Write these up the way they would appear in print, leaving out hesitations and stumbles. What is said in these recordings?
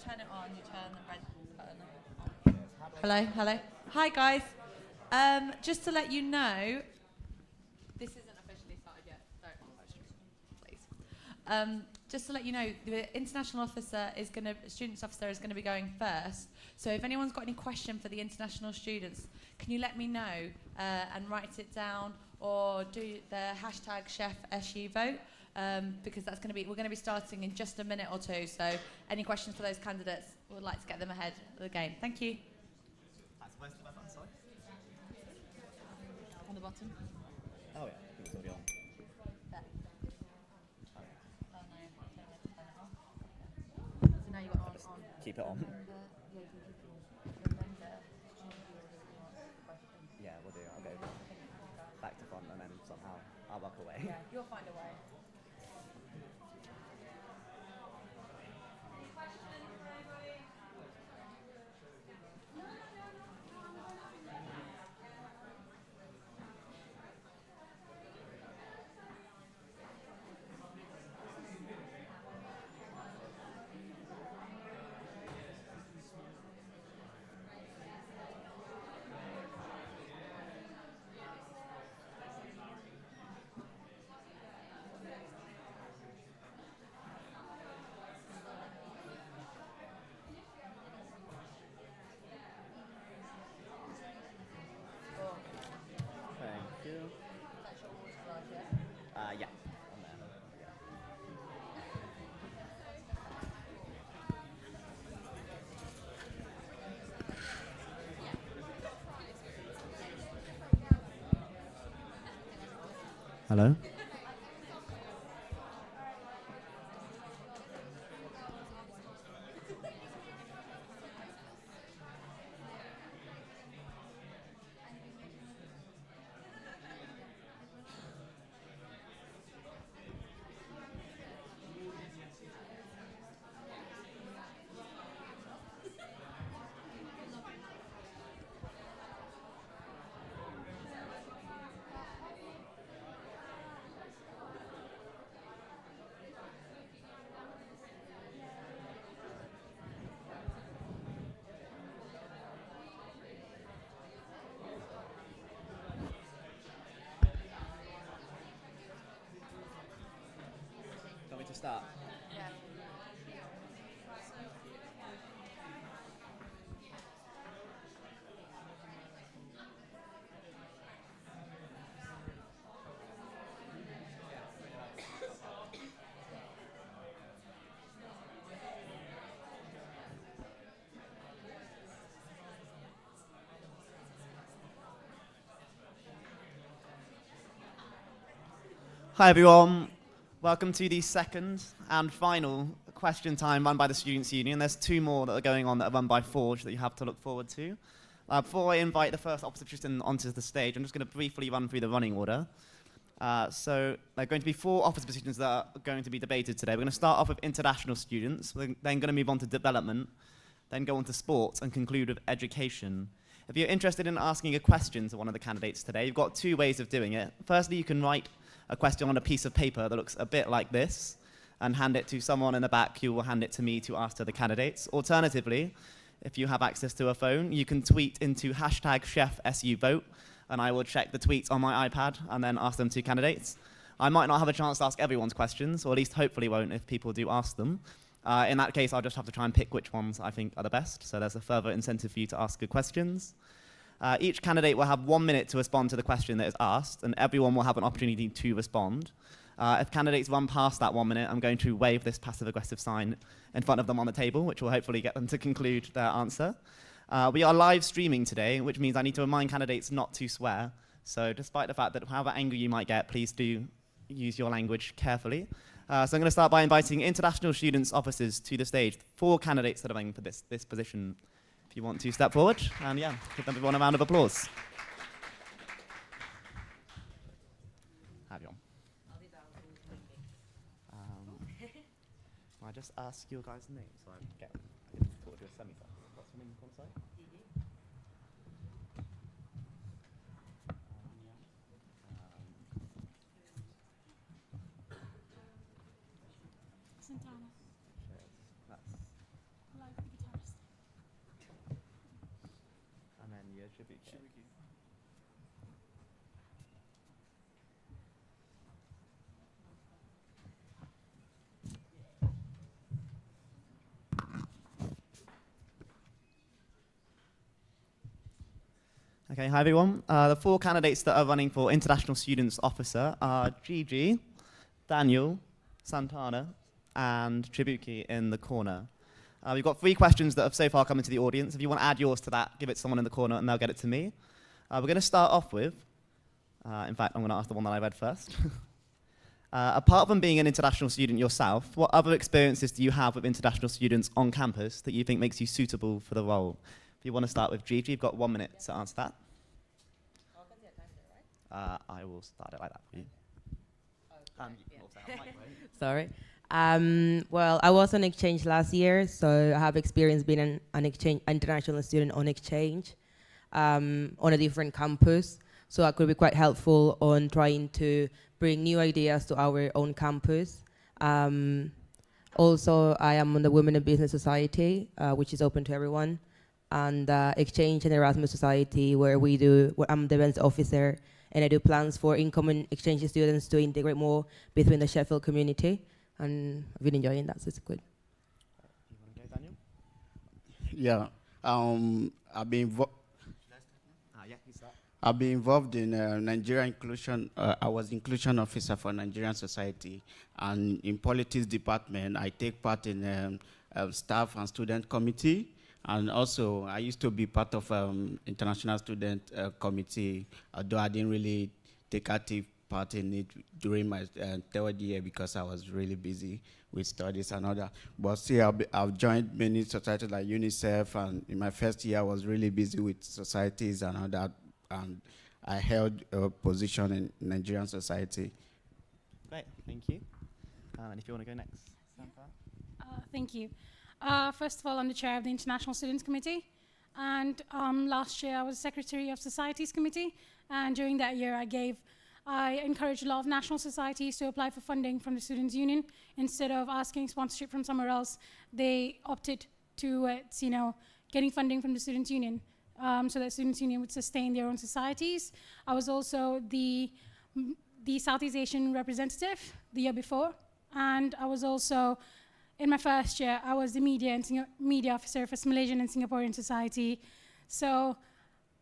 turn it on, you turn the red button on. Hello, hello. Hi, guys. Just to let you know, this isn't officially started yet. Don't, please. Just to let you know, the international officer students officer is going to be going first. So if anyone's got any question for the international students, can you let me know and write it down, or do the hashtag #ChefSU vote, because we're going to be starting in just a minute or two. So any questions for those candidates, we'd like to get them ahead of the game. Thank you. Where's the button, sorry? On the bottom. Oh yeah, I think it's already on. There. Oh no, so now you've got on. Keep it on. Yeah, we'll do. I'll go back to front and then somehow I'll walk away. Yeah, you'll find a way. Thank you. Yeah. On there. Hello? Do you want me to start? Yeah. Hi everyone. Welcome to the second and final question time run by the Students' Union. There's two more that are going on that are run by Forge that you have to look forward to. Before I invite the first opposition onto the stage, I'm just going to briefly run through the running order. So there are going to be four officer positions that are going to be debated today. We're going to start off with international students, we're then going to move on to development, then go on to sports, and conclude with education. If you're interested in asking a question to one of the candidates today, you've got two ways of doing it. Firstly, you can write a question on a piece of paper that looks a bit like this and hand it to someone in the back who will hand it to me to ask to the candidates. Alternatively, if you have access to a phone, you can tweet into #ChefSUVote, and I will check the tweets on my iPad and then ask them to candidates. I might not have a chance to ask everyone's questions, or at least hopefully won't if people do ask them. In that case, I'll just have to try and pick which ones I think are the best, so there's a further incentive for you to ask good questions. Each candidate will have 1 minute to respond to the question that is asked, and everyone will have an opportunity to respond. If candidates run past that 1 minute, I'm going to wave this passive-aggressive sign in front of them on the table, which will hopefully get them to conclude their answer. We are live streaming today, which means I need to remind candidates not to swear. So despite the fact that however angry you might get, please do use your language carefully. So I'm going to start by inviting international students officers to the stage. 4 candidates that are running for this position. If you want to step forward, and yeah, give everyone a round of applause. Have you on? I just ask your guys' names so I can forward to a semi-side. What's your name on the side? Santana. That's Okay, hi everyone. The 4 candidates that are running for International Students Officer are Gigi, Daniel, Santana, and Tribuki in the corner. We've got 3 questions that have so far come into the audience. If you want to add yours to that, give it to someone in the corner and they'll get it to me. We're going to start off with, in fact, I'm going to ask the one that I read first. Apart from being an international student yourself, what other experiences do you have with international students on campus that you think makes you suitable for the role? If you want to start with Gigi, you've got 1 minute to answer that. I will start it like that for you. Sorry. Well, I was on exchange last year, so I have experience being an international student on exchange on a different campus. So I could be quite helpful on trying to bring new ideas to our own campus. Also, I am on the Women in Business Society, which is open to everyone, and Exchange and Erasmus Society, where I'm the events officer, and I do plans for incoming exchange students to integrate more between the Sheffield community, and I've been enjoying that, so it's good. You want to go, Daniel? Yeah, I've been involved in Nigeria inclusion. I was inclusion officer for Nigerian Society, and in politics department, I take part in staff and student committee, and also I used to be part of international student committee, although I didn't really take active part in it during my 3rd year because I was really busy with studies and all that. But still, I've joined many societies like UNICEF, and in my 1st year, I was really busy with societies and all that, and I held a position in Nigerian society. Great, thank you. And if you want to go next, Samantha? Thank you. First of all, I'm the chair of the International Students Committee, and last year I was secretary of Societies Committee, and during that year I encouraged a lot of national societies to apply for funding from the Students' Union. Instead of asking sponsorship from somewhere else, they opted to getting funding from the Students' Union, so that Students' Union would sustain their own societies. I was also the Southeast Asian representative the year before, and I was also, in my 1st year, I was the media officer for Malaysian and Singaporean society. So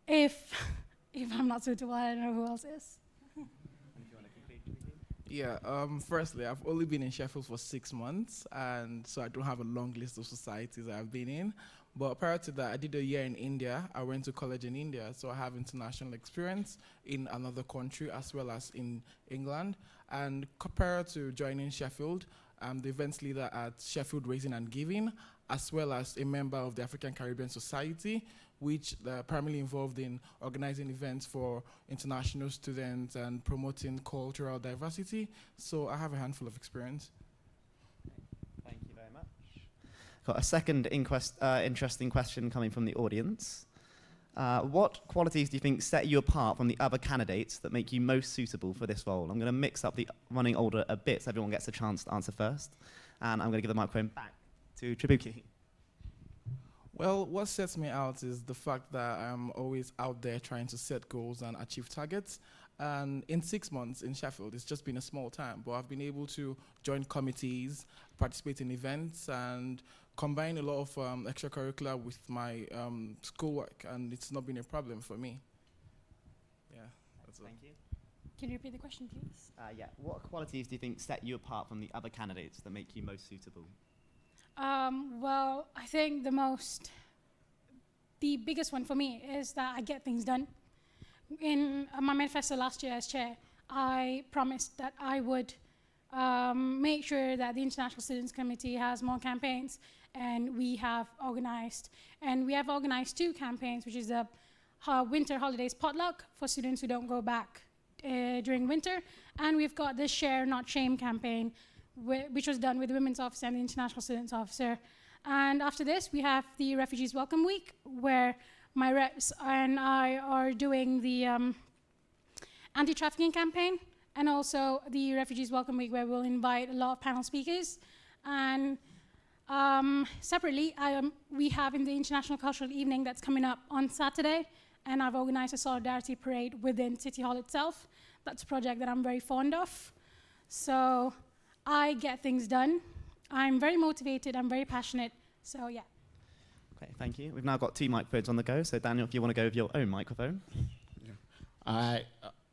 if I'm not suitable, I don't know who else is. Yeah, firstly, I've only been in Sheffield for 6 months, and so I don't have a long list of societies I've been in. But prior to that, I did a year in India. I went to college in India, so I have international experience in another country as well as in England. And prior to joining Sheffield, I'm the events leader at Sheffield Raising and Giving, as well as a member of the African Caribbean Society, which are primarily involved in organizing events for international students and promoting cultural diversity. So I have a handful of experience. Thank you very much. Got a second interesting question coming from the audience. What qualities do you think set you apart from the other candidates that make you most suitable for this role? I'm going to mix up the running order a bit so everyone gets a chance to answer first. And I'm going to give the microphone back to Tribuki. Well, what sets me out is the fact that I'm always out there trying to set goals and achieve targets. And in 6 months in Sheffield, it's just been a small time, but I've been able to join committees, participate in events, and combine a lot of extracurricular with my schoolwork, and it's not been a problem for me. Yeah, that's Thank you. Can you repeat the question, please? Yeah. What qualities do you think set you apart from the other candidates that make you most suitable? Well, I think the biggest one for me is that I get things done. In my manifesto last year as chair, I promised that I would make sure that the International Students Committee has more campaigns, and we have organized 2 campaigns, which is the winter holidays potluck for students who don't go back during winter, and we've got the Share Not Shame campaign, which was done with the Women's Office and the International Students Officer. And after this, we have the Refugees Welcome Week, where my reps and I are doing the anti-trafficking campaign, and also the Refugees Welcome Week, where we'll invite a lot of panel speakers. And separately, we have in the International Cultural Evening that's coming up on Saturday, and I've organized a solidarity parade within City Hall itself. That's a project that I'm very fond of. So I get things done. I'm very motivated, I'm very passionate, so yeah. Okay, thank you. We've now got 2 microphones on the go, so Daniel, if you want to go with your own microphone. I,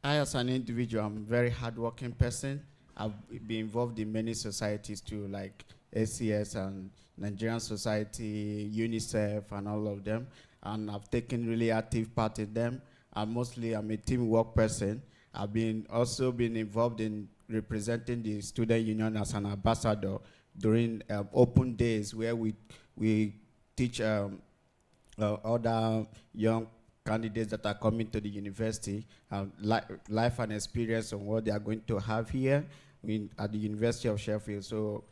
as an individual, I'm a very hardworking person. I've been involved in many societies too, like ACS and Nigerian Society, UNICEF, and all of them. And I've taken really active part in them. And mostly, I'm a teamwork person. I've also been involved in representing the student union as an ambassador during open days where we teach other young candidates that are coming to the university, life and experience on what they are going to have here at the University of Sheffield. So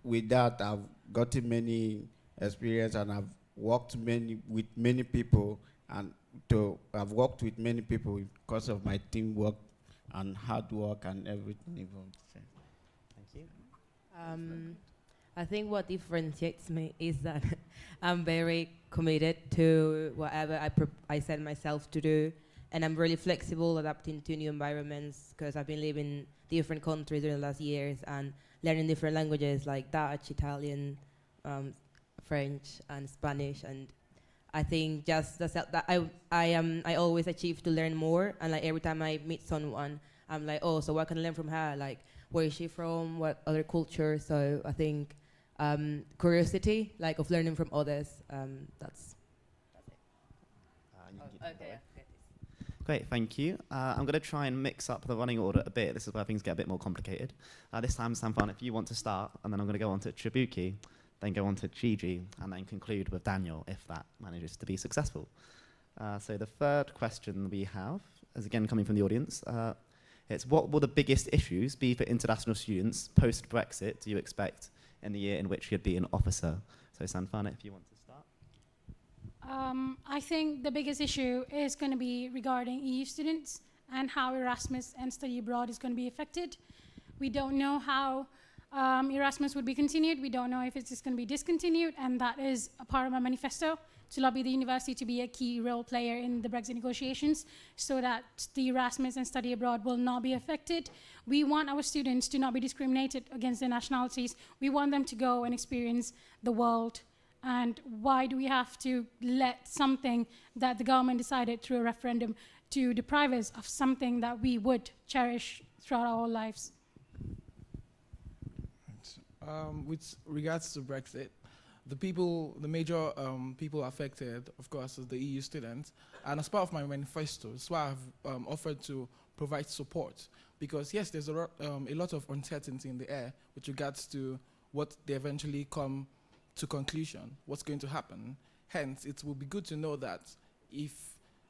with that, I've gotten many experience, and I've worked with many people, and I've worked with many people because of my teamwork and hard work and everything involved. So, Thank you. I think what differentiates me is that I'm very committed to whatever I set myself to do, and I'm really flexible, adapting to new environments, because I've been living in different countries during the last years and learning different languages like Dutch, Italian, French, and Spanish. And I think just that I always achieve to learn more, and like every time I meet someone, I'm like, oh, so what can I learn from her? Like, where is she from? What other culture? So I think curiosity, like of learning from others. That's it. Okay. Great, thank you. I'm going to try and mix up the running order a bit. This is where things get a bit more complicated. This time, Sanfan, if you want to start, and then I'm going to go on to Chibuki, then go on to Gigi, and then conclude with Daniel, if that manages to be successful. So the third question we have is again coming from the audience. It's what will the biggest issues be for international students post-Brexit do you expect in the year in which you'd be an officer? So Sanfana, if you want to start. I think the biggest issue is going to be regarding EU students and how Erasmus and study abroad is going to be affected. We don't know how Erasmus would be continued. We don't know if it's just going to be discontinued, and that is a part of my manifesto, to lobby the university to be a key role player in the Brexit negotiations so that the Erasmus and study abroad will not be affected. We want our students to not be discriminated against their nationalities. We want them to go and experience the world. And why do we have to let something that the government decided through a referendum to deprive us of something that we would cherish throughout our whole lives? With regards to Brexit, the major people affected, of course, is the EU students. And as part of my manifesto, that's why I've offered to provide support. Because yes, there's a lot of uncertainty in the air with regards to what they eventually come to conclusion, what's going to happen. Hence, it will be good to know that if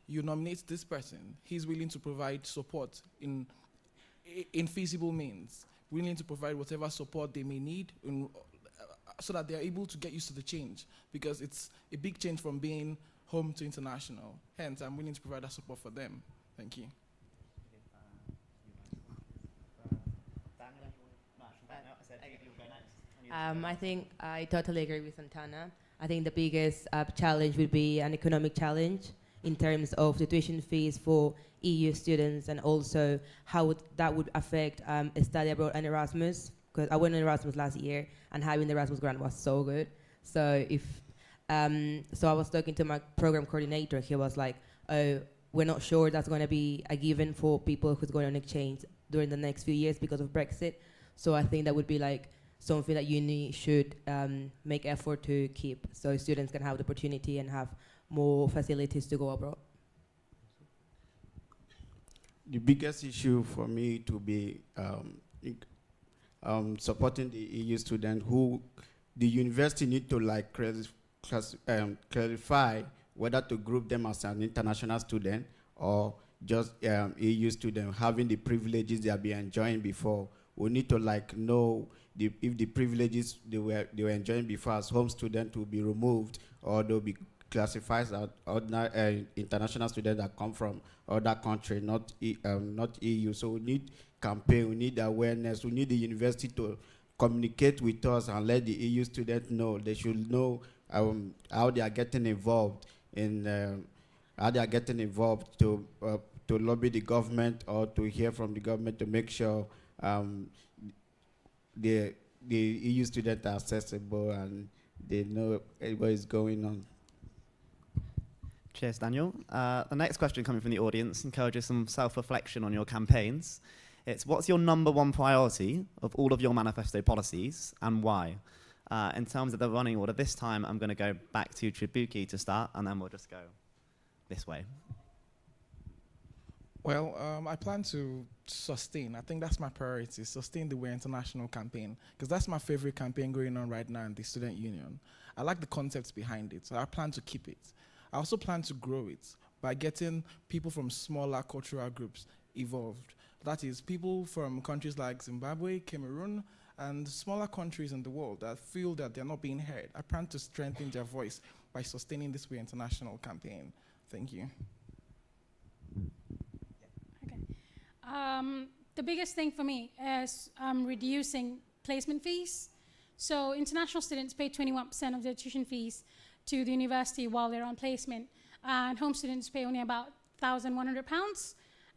you nominate this person, he's willing to provide support in feasible means, willing to provide whatever support they may need so that they're able to get used to the change, because it's a big change from being home to international. Hence, I'm willing to provide that support for them. Thank you. I think I totally agree with Santana. I think the biggest challenge would be an economic challenge in terms of the tuition fees for EU students, and also how that would affect study abroad and Erasmus, because I went on Erasmus last year and having the Erasmus grant was so good. So so I was talking to my program coordinator. He was like, oh, we're not sure that's going to be a given for people who's going on exchange during the next few years because of Brexit. So I think that would be like something that uni should make effort to keep, so students can have the opportunity and have more facilities to go abroad. The biggest issue for me to be supporting the EU student who the university need to like clarify whether to group them as an international student or just EU student having the privileges they have been enjoying before. We need to like know if the privileges they were enjoying before as home student will be removed, or they'll be classified as ordinary international students that come from other country, not EU. So we need campaign, we need awareness, we need the university to communicate with us and let the EU students know. They should know how they are getting involved in how they are getting involved to lobby the government or to hear from the government to make sure the EU students are accessible and they know what is going on. Cheers, Daniel. The next question coming from the audience encourages some self-reflection on your campaigns. It's, what's your number one priority of all of your manifesto policies and why? In terms of the running order, this time I'm going to go back to Tribuki to start, and then we'll just go this way. Well, I plan to sustain. I think that's my priority, sustain the We're International campaign, because that's my favorite campaign going on right now in the Student Union. I like the concepts behind it, so I plan to keep it. I also plan to grow it by getting people from smaller cultural groups involved. That is, people from countries like Zimbabwe, Cameroon, and smaller countries in the world that feel that they're not being heard. I plan to strengthen their voice by sustaining this We're International campaign. Thank you. The biggest thing for me is reducing placement fees. So international students pay 21% of their tuition fees to the university while they're on placement, and home students pay only about £1,100.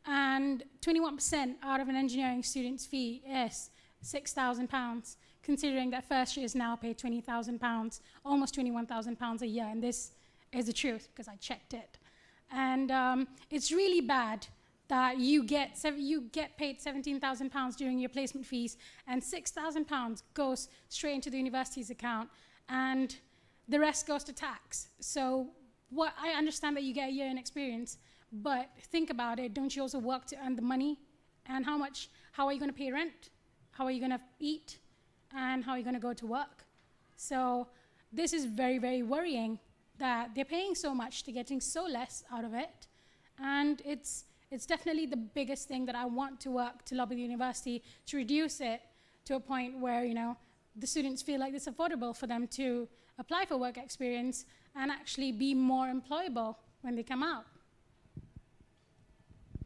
And 21% out of an engineering student's fee is £6,000, considering that first years now pay £20,000, almost £21,000 a year, and this is the truth because I checked it. And it's really bad that you get paid £17,000 during your placement fees, and £6,000 goes straight into the university's account, and the rest goes to tax. So what I understand that you get a year in experience, but think about it, don't you also work to earn the money? And how are you going to pay rent? How are you going to eat? And how are you going to go to work? So this is very, very worrying that they're paying so much to getting so less out of it. And it's definitely the biggest thing that I want to work to lobby the university to reduce it to a point where, you know, the students feel like it's affordable for them to apply for work experience and actually be more employable when they come out.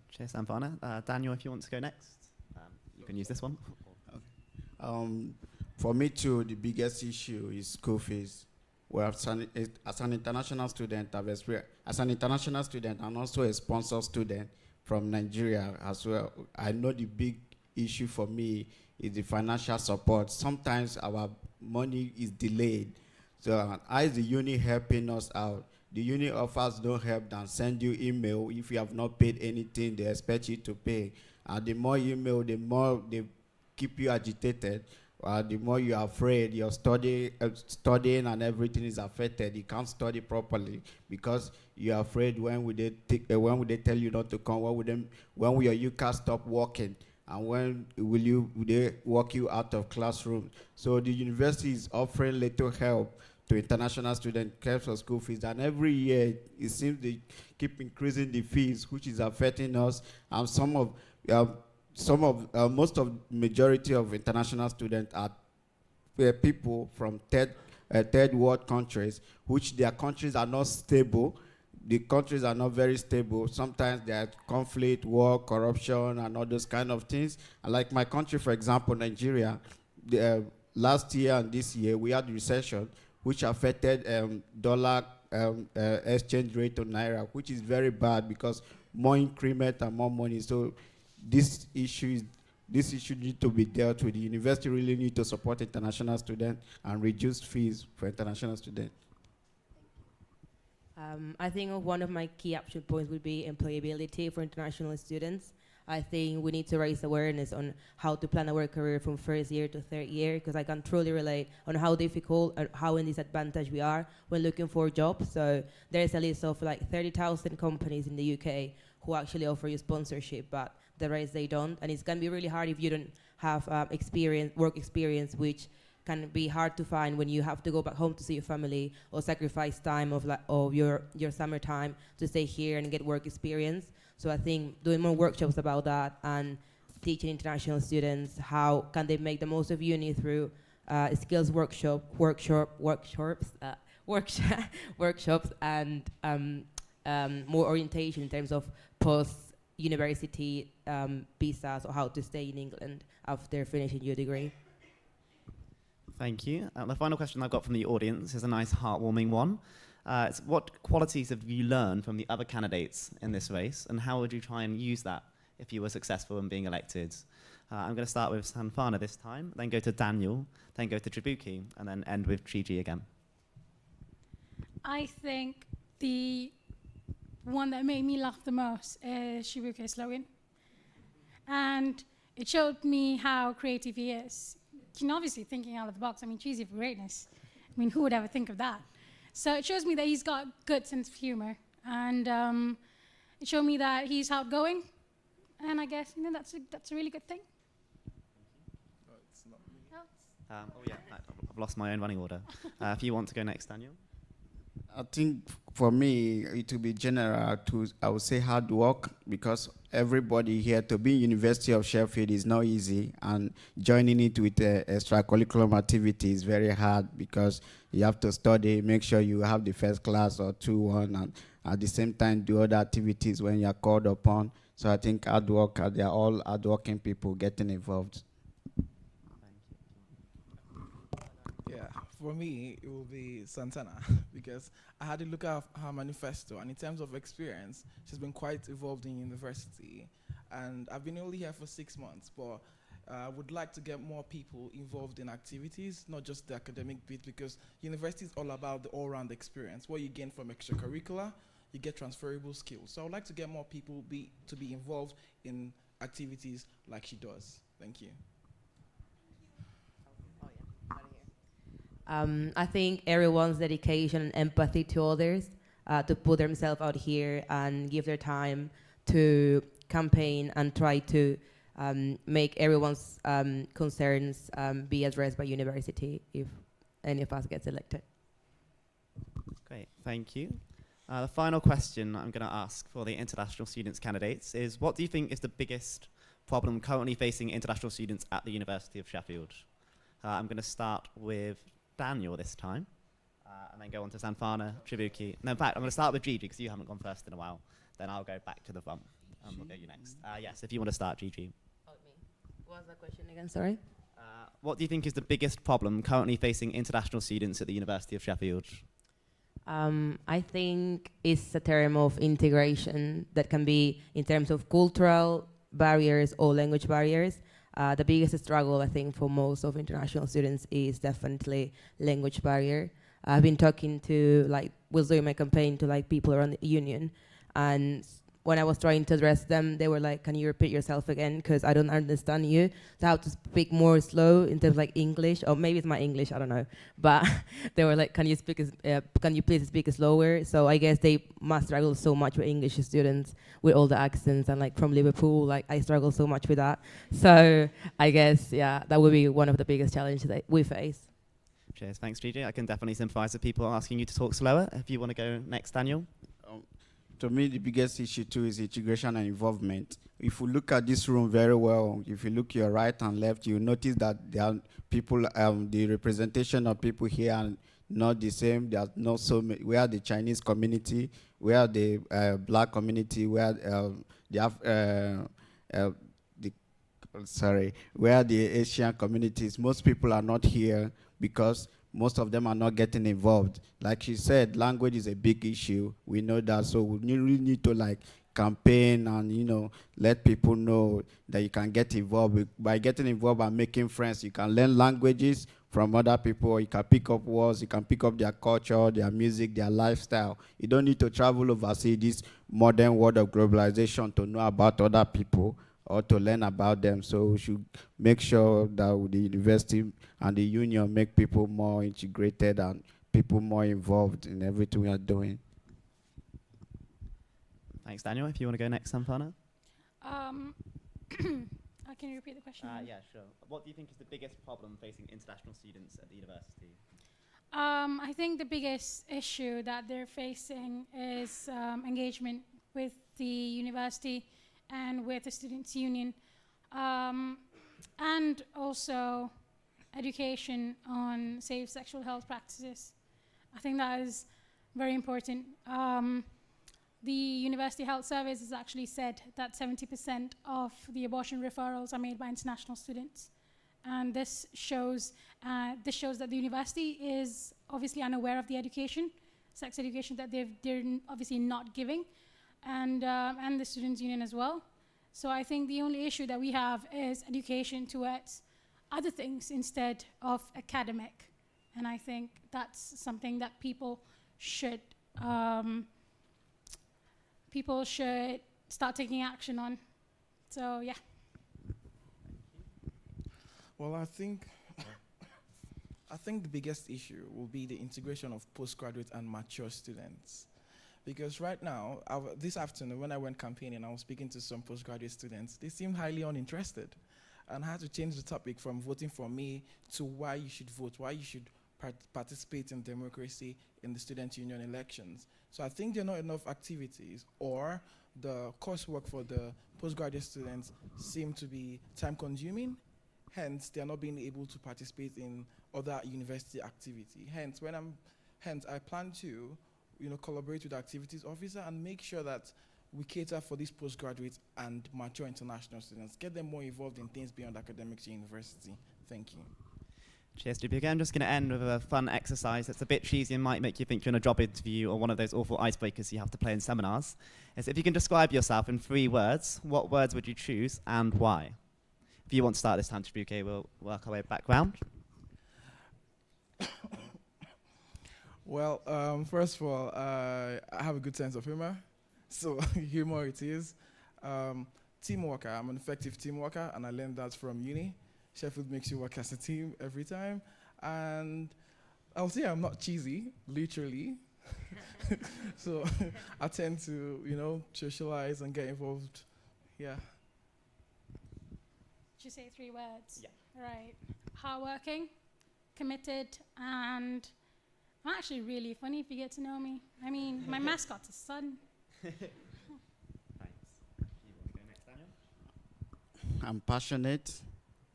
Cheers, Samvana. Daniel, if you want to go next, you can use this one. For me too, the biggest issue is school fees. Well, as an international student, as an international student and also a sponsor student from Nigeria as well, I know the big issue for me is the financial support. Sometimes our money is delayed. So how is the uni helping us out? The uni offers no help than send you email. If you have not paid anything, they expect you to pay. And the more email, the more they keep you agitated. The more you're afraid, your studying and everything is affected. You can't study properly because you're afraid when would they tell you not to come? When will your UCAS stop working? And when will they walk you out of classroom? So the university is offering little help to international students, help for school fees, and every year it seems they keep increasing the fees, which is affecting us. And most of majority of international students are people from third world countries, which their countries are not stable. The countries are not very stable. Sometimes there's conflict, war, corruption, and all those kind of things. And like my country, for example, Nigeria, last year and this year, we had recession, which affected dollar exchange rate to naira, which is very bad because more increment and more money. So this issue needs to be dealt with. The university really need to support international students and reduce fees for international students. I think one of my key action points would be employability for international students. I think we need to raise awareness on how to plan our career from first year to third year, because I can truly relate on how difficult and how in disadvantage we are when looking for jobs. So there's a list of like 30,000 companies in the UK who actually offer you sponsorship, but the rest they don't. And it's going to be really hard if you don't have work experience, which can be hard to find when you have to go back home to see your family or sacrifice time of your summertime to stay here and get work experience. So I think doing more workshops about that and teaching international students how can they make the most of uni through skills workshops and more orientation in terms of post-university visas or how to stay in England after finishing your degree. Thank you. The final question I've got from the audience is a nice heartwarming one. What qualities have you learned from the other candidates in this race, and how would you try and use that if you were successful in being elected? I'm going to start with Sanfana this time, then go to Daniel, then go to Tribuki, and then end with Gigi again. I think the one that made me laugh the most is Shibuke's slogan. And it showed me how creative he is. Obviously thinking out of the box. I mean, cheesy for greatness. I mean, who would ever think of that? So it shows me that he's got good sense of humor. And it showed me that he's outgoing. And I guess, that's a really good thing. I've lost my own running order. If you want to go next, Daniel. I think for me, it will be general I would say hard work, because everybody here to be University of Sheffield is not easy, and joining it with extracurricular activity is very hard, because you have to study, make sure you have the first class or 2-1, and at the same time do other activities when you're called upon. So I think hard work, they're all hardworking people getting involved. Yeah, for me, it will be Santana because I had a look at her manifesto, and in terms of experience, she's been quite involved in university. And I've been only here for 6 months, but I would like to get more people involved in activities, not just the academic bit, because university is all about the all-round experience. What you gain from extracurricular, you get transferable skills. So I would like to get more people to be involved in activities like she does. Thank you. I think everyone's dedication and empathy to others, to put themselves out here and give their time to campaign and try to make everyone's concerns be addressed by university if any of us gets elected. Great, thank you. The final question I'm going to ask for the international students candidates is, what do you think is the biggest problem currently facing international students at the University of Sheffield? I'm going to start with Daniel this time, and then go on to Sanfana, Tribuki. No, in fact, I'm going to start with Gigi because you haven't gone first in a while. Then I'll go back to the front, and we'll go you next. Yes, if you want to start, Gigi. Oh, me. What was the question again? Sorry. What do you think is the biggest problem currently facing international students at the University of Sheffield? I think it's a term of integration that can be in terms of cultural barriers or language barriers. The biggest struggle, I think, for most of international students is definitely language barrier. I've been talking to, was doing my campaign to, people around the union, and when I was trying to address them, they were like, can you repeat yourself again? Because I don't understand you. So I have to speak more slow in terms of English, or maybe it's my English, I don't know. But they were like, can you please speak slower? So I guess they must struggle so much with English students with all the accents, and from Liverpool, I struggle so much with that. So I guess, yeah, that would be one of the biggest challenges that we face. Cheers, thanks, Gigi. I can definitely sympathise with people asking you to talk slower. If you want to go next, Daniel. To me, the biggest issue too is integration and involvement. If you look at this room very well, if you look your right and left, you notice that there are people, the representation of people here are not the same. There are not so many. We are the Chinese community, we are the black community, we are where the Asian communities. Most people are not here because most of them are not getting involved. Like she said, language is a big issue. We know that, so we really need to campaign and let people know that you can get involved. By getting involved and making friends, you can learn languages from other people. You can pick up words. You can pick up their culture, their music, their lifestyle. You don't need to travel overseas this modern world of globalization to know about other people or to learn about them. So we should make sure that the university and the union make people more integrated and people more involved in everything we are doing. Thanks, Daniel. If you want to go next, Sanfana. Can you repeat the question? Yeah, sure. What do you think is the biggest problem facing international students at the university? I think the biggest issue that they're facing is engagement with the university and with the students' union, and also education on safe sexual health practices. I think that is very important. The University Health Service has actually said that 70% of the abortion referrals are made by international students. And this shows that the university is obviously unaware of the education sex education that they're obviously not giving, and the students' union as well. So I think the only issue that we have is education towards other things instead of academic, and I think that's something that people should start taking action on. So yeah. Well, I think the biggest issue will be the integration of postgraduate and mature students. Because right now, this afternoon when I went campaigning, I was speaking to some postgraduate students. They seemed highly uninterested. And I had to change the topic from voting for me to why you should vote, why you should participate in democracy in the student union elections. So I think there are not enough activities, or the coursework for the postgraduate students seem to be time-consuming. Hence, they are not being able to participate in other university activity. Hence, I plan to, collaborate with the activities officer and make sure that we cater for these postgraduate and mature international students, get them more involved in things beyond academics and university. Thank you. Cheers, JP. I'm just going to end with a fun exercise that's a bit cheesy and might make you think you're in a job interview or one of those awful icebreakers you have to play in seminars. Is if you can describe yourself in 3 words, what words would you choose and why? If you want to start this time, Chibuke, we'll work our way background. Well, first of all, I have a good sense of humor. So humor it is. Team worker, I'm an effective team worker, and I learned that from uni. Sheffield makes you work as a team every time. And I'll say I'm not cheesy, literally. So I tend to, socialize and get involved. Yeah. Did you say 3 words? Yeah. Right. Hardworking, committed, and I'm actually really funny if you get to know me. I mean, my mascot's a sun. Thanks. You want to go next, Daniel? I'm passionate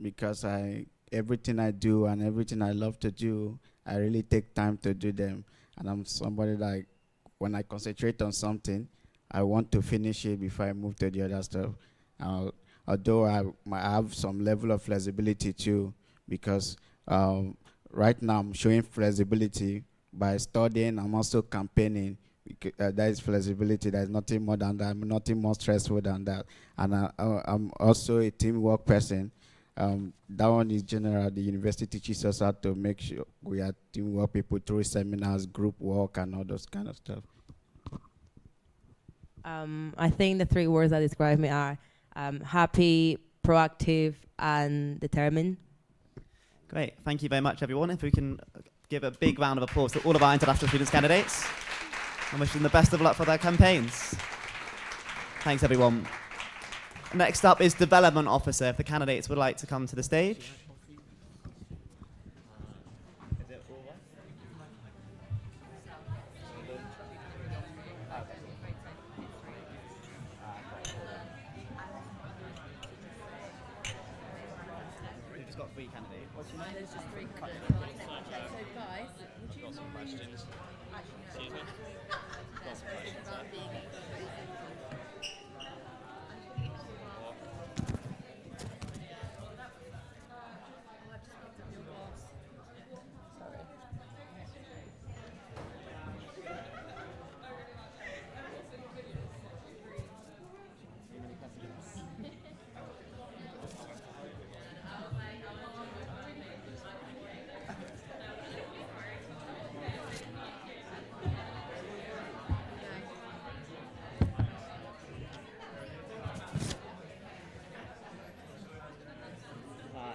because everything I do and everything I love to do, I really take time to do them. And I'm somebody like, when I concentrate on something, I want to finish it before I move to the other stuff. Although I have some level of flexibility too, because right now I'm showing flexibility by studying. I'm also campaigning. That is flexibility. There's nothing more than that. I'm nothing more stressful than that. And I'm also a teamwork person. That one is general. The university teaches us how to make sure we are teamwork people through seminars, group work, and all those kind of stuff. I think the 3 words that describe me are happy, proactive, and determined. Great. Thank you very much, everyone. If we can give a big round of applause to all of our international students candidates and wish them the best of luck for their campaigns. Thanks, everyone. Next up is Development Officer, if the candidates would like to come to the stage. We've just got 3 candidates. What's your name? There's just 3 candidates. So guys, would you got some questions? Excuse me? Got some questions about being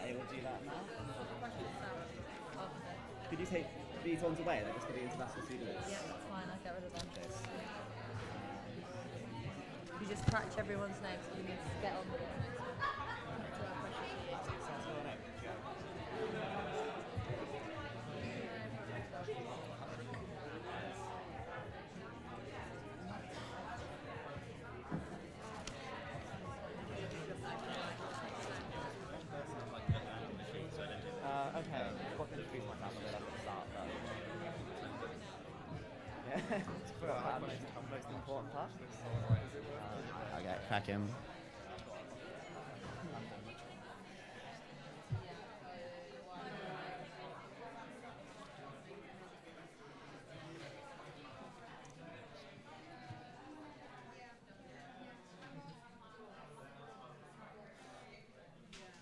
Able to do that now? Could you take these ones away? They're just for the international students. Yeah, that's fine. I'll get rid of them. You just scratch everyone's names so you need to get on with it. Okay, I've got to introduce myself a bit at the start, but yeah, that's most important part. Okay, cracking.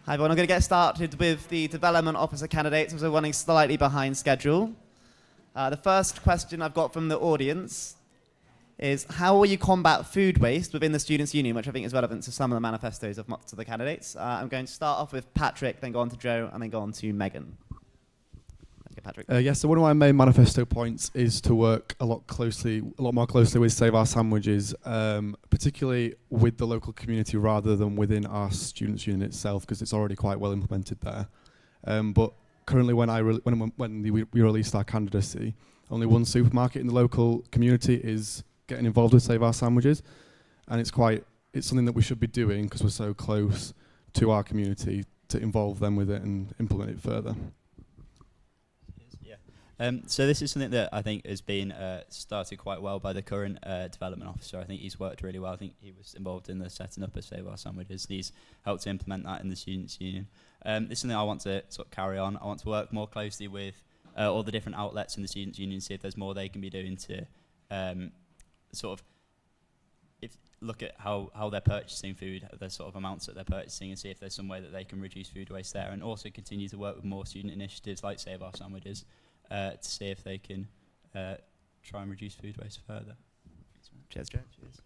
Hi everyone, I'm going to get started with the development officer candidates as we're running slightly behind schedule. The first question I've got from the audience is, how will you combat food waste within the Students' Union, which I think is relevant to some of the manifestos of lots of the candidates. I'm going to start off with Patrick, then go on to Joe, and then go on to Megan. Okay, Patrick. Yes, so one of my main manifesto points is to work a lot more closely with Save Our Sandwiches, particularly with the local community rather than within our Students' Union itself, because it's already quite well implemented there. But currently, when we released our candidacy, only one supermarket in the local community is getting involved with Save Our Sandwiches, and it's something that we should be doing because we're so close to our community to involve them with it and implement it further. So this is something that I think has been started quite well by the current development officer. I think he's worked really well. I think he was involved in the setting up of Save Our Sandwiches. He's helped to implement that in the Students' Union. This is something I want to sort of carry on. I want to work more closely with all the different outlets in the Students' Union, see if there's more they can be doing to sort of look at how they're purchasing food, the sort of amounts that they're purchasing, and see if there's some way that they can reduce food waste there, and also continue to work with more student initiatives like Save Our Sandwiches to see if they can try and reduce food waste further. Cheers, Joe. Cheers.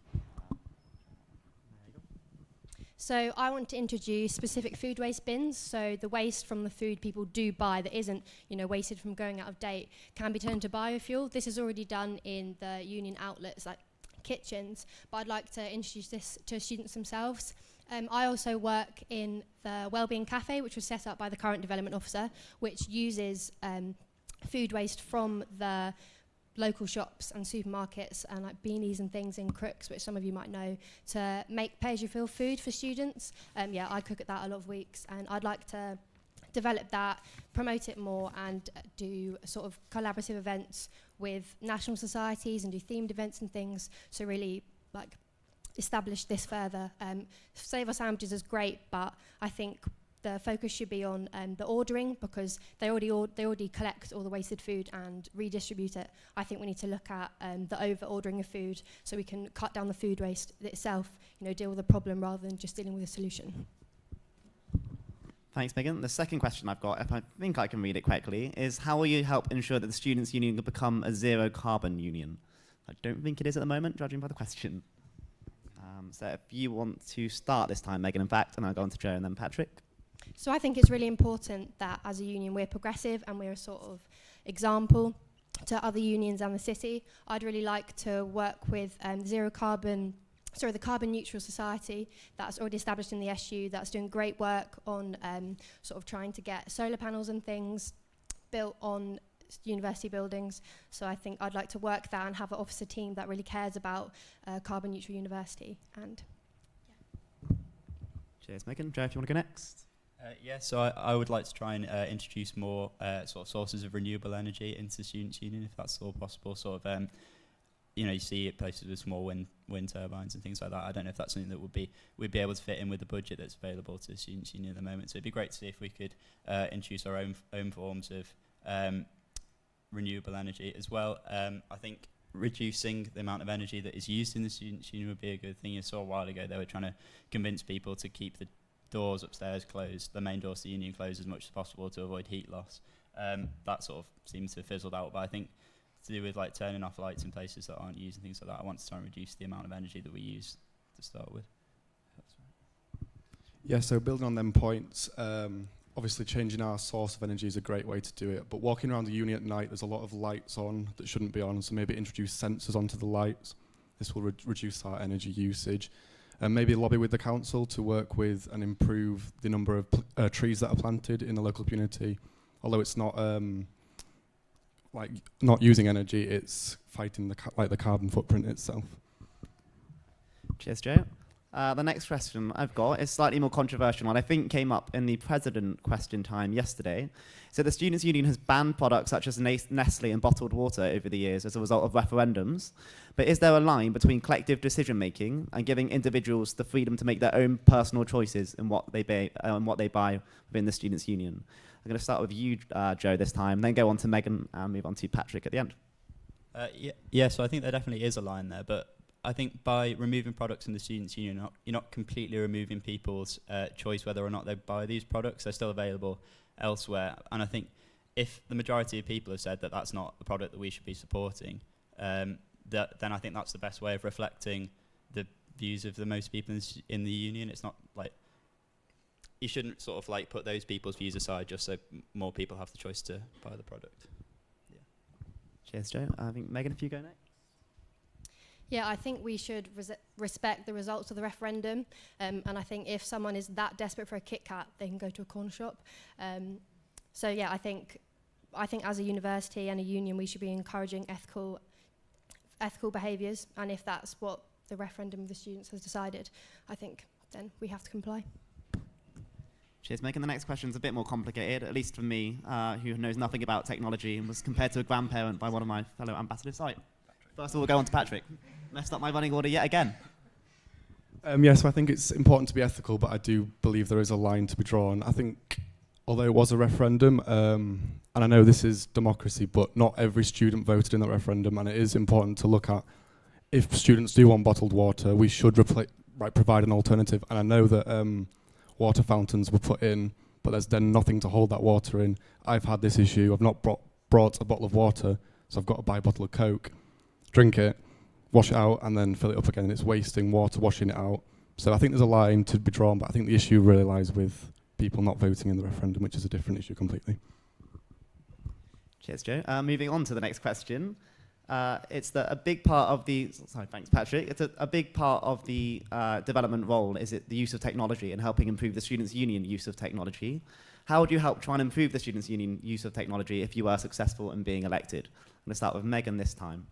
So I want to introduce specific food waste bins. So the waste from the food people do buy that isn't, wasted from going out of date can be turned to biofuel. This is already done in the union outlets like kitchens, but I'd like to introduce this to students themselves. I also work in the Wellbeing Cafe, which was set up by the current development officer, which uses food waste from the local shops and supermarkets and like beanies and things in Crooks, which some of you might know, to make pay-as-you-feel food for students. I cook at that a lot of weeks, and I'd like to develop that, promote it more, and do sort of collaborative events with national societies and do themed events and things, so really like establish this further. Save Our Sandwiches is great, but I think the focus should be on the ordering, because they already collect all the wasted food and redistribute it. I think we need to look at the over-ordering of food so we can cut down the food waste itself, deal with the problem rather than just dealing with a solution. Thanks, Megan. The second question I've got, if I think I can read it correctly, is how will you help ensure that the Students' Union will become a zero-carbon union? I don't think it is at the moment, judging by the question. So if you want to start this time, Megan, in fact, and I'll go on to Joe and then Patrick. So I think it's really important that as a union we're progressive and we're a sort of example to other unions and the city. I'd really like to work with the carbon neutral society that's already established in the SU, that's doing great work on sort of trying to get solar panels and things built on university buildings. So I think I'd like to work that and have an officer team that really cares about carbon neutral university. And Cheers, Megan. Joe, if you want to go next. So I would like to try and introduce more sort of sources of renewable energy into the Students' Union, if that's all possible. Sort of, you see it places with small wind turbines and things like that. I don't know if that's something that we'd be able to fit in with the budget that's available to the Students' Union at the moment. So it'd be great to see if we could introduce our own forms of renewable energy as well. I think reducing the amount of energy that is used in the Students' Union would be a good thing. You saw a while ago they were trying to convince people to keep the doors upstairs closed, the main doors to the union closed as much as possible to avoid heat loss. That sort of seems to have fizzled out, but I think to do with like turning off lights in places that aren't used and things like that, I want to try and reduce the amount of energy that we use to start with. Yeah, so building on them points, obviously changing our source of energy is a great way to do it, but walking around the uni at night, there's a lot of lights on that shouldn't be on, so maybe introduce sensors onto the lights. This will reduce our energy usage. And maybe lobby with the council to work with and improve the number of trees that are planted in the local community. Although it's not not using energy, it's fighting the carbon footprint itself. Cheers, Joe. The next question I've got is slightly more controversial one. I think came up in the President question time yesterday. So the Students' Union has banned products such as Nestle and bottled water over the years as a result of referendums. But is there a line between collective decision-making and giving individuals the freedom to make their own personal choices in what they buy within the Students' Union? I'm going to start with you, Joe, this time, then go on to Megan and move on to Patrick at the end. So I think there definitely is a line there, but I think by removing products from the Students' Union, you're not completely removing people's choice whether or not they buy these products. They're still available elsewhere. And I think if the majority of people have said that that's not the product that we should be supporting, then I think that's the best way of reflecting the views of the most people in the union. It's not like you shouldn't sort of like put those people's views aside just so more people have the choice to buy the product. Yeah. Cheers, Joe. I think Megan, if you go next. Yeah, I think we should respect the results of the referendum. And I think if someone is that desperate for a Kit Kat, they can go to a corner shop. So yeah, I think as a university and a union, we should be encouraging ethical behaviours. And if that's what the referendum of the students has decided, I think then we have to comply. Cheers, Megan. The next question is a bit more complicated, at least for me, who knows nothing about technology and was compared to a grandparent by one of my fellow ambassadors. Right. First of all, we'll go on to Patrick. Messed up my running order yet again. So I think it's important to be ethical, but I do believe there is a line to be drawn. I think, although it was a referendum, and I know this is democracy, but not every student voted in that referendum, and it is important to look at if students do want bottled water, we should provide an alternative. And I know that water fountains were put in, but there's then nothing to hold that water in. I've had this issue. I've not brought a bottle of water, so I've got to buy a bottle of Coke, drink it, wash it out, and then fill it up again. And it's wasting water washing it out. So I think there's a line to be drawn, but I think the issue really lies with people not voting in the referendum, which is a different issue completely. Cheers, Joe. Moving on to the next question. It's that a big part of the, sorry, thanks, Patrick. It's a big part of the development role, is it the use of technology and helping improve the Students' Union use of technology. How would you help try and improve the Students' Union use of technology if you were successful in being elected? I'm going to start with Megan this time.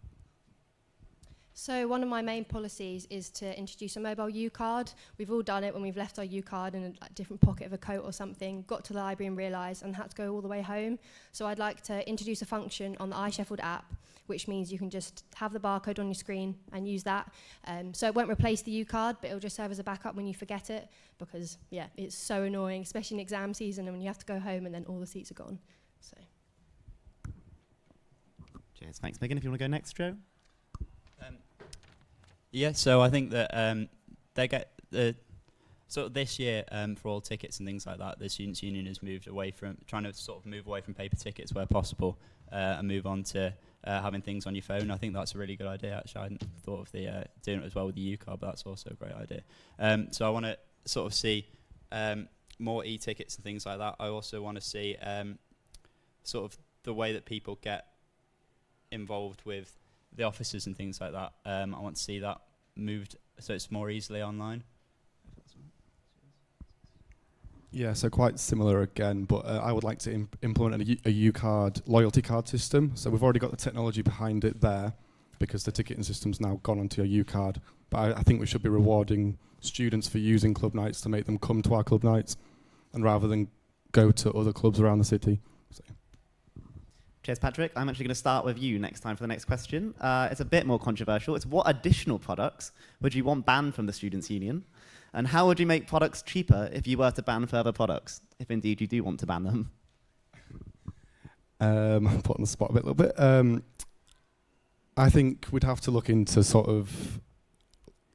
So one of my main policies is to introduce a mobile U-card. We've all done it when we've left our U-card in a different pocket of a coat or something, got to the library and realised and had to go all the way home. So I'd like to introduce a function on the iSheffield app, which means you can just have the barcode on your screen and use that. So it won't replace the U-card, but it'll just serve as a backup when you forget it, because yeah, it's so annoying, especially in exam season and when you have to go home and then all the seats are gone. So. Cheers, thanks, Megan. If you want to go next, Joe. Yeah, so I think that they get the sort of this year for all tickets and things like that, the Students' Union has moved away from trying to sort of move away from paper tickets where possible and move on to having things on your phone. I think that's a really good idea. Actually, I hadn't thought of the doing it as well with the U-card, but that's also a great idea. So I want to sort of see more e-tickets and things like that. I also want to see sort of the way that people get involved with the offices and things like that. I want to see that moved so it's more easily online. Yeah, so quite similar again, but I would like to implement a U-card loyalty card system. So we've already got the technology behind it there because the ticketing system's now gone onto a U-card. But I think we should be rewarding students for using club nights to make them come to our club nights, and rather than go to other clubs around the city. So. Cheers, Patrick. I'm actually going to start with you next time for the next question. It's a bit more controversial. It's what additional products would you want banned from the Students' Union? And how would you make products cheaper if you were to ban further products, if indeed you do want to ban them? I'm put on the spot a little bit. I think we'd have to look into sort of,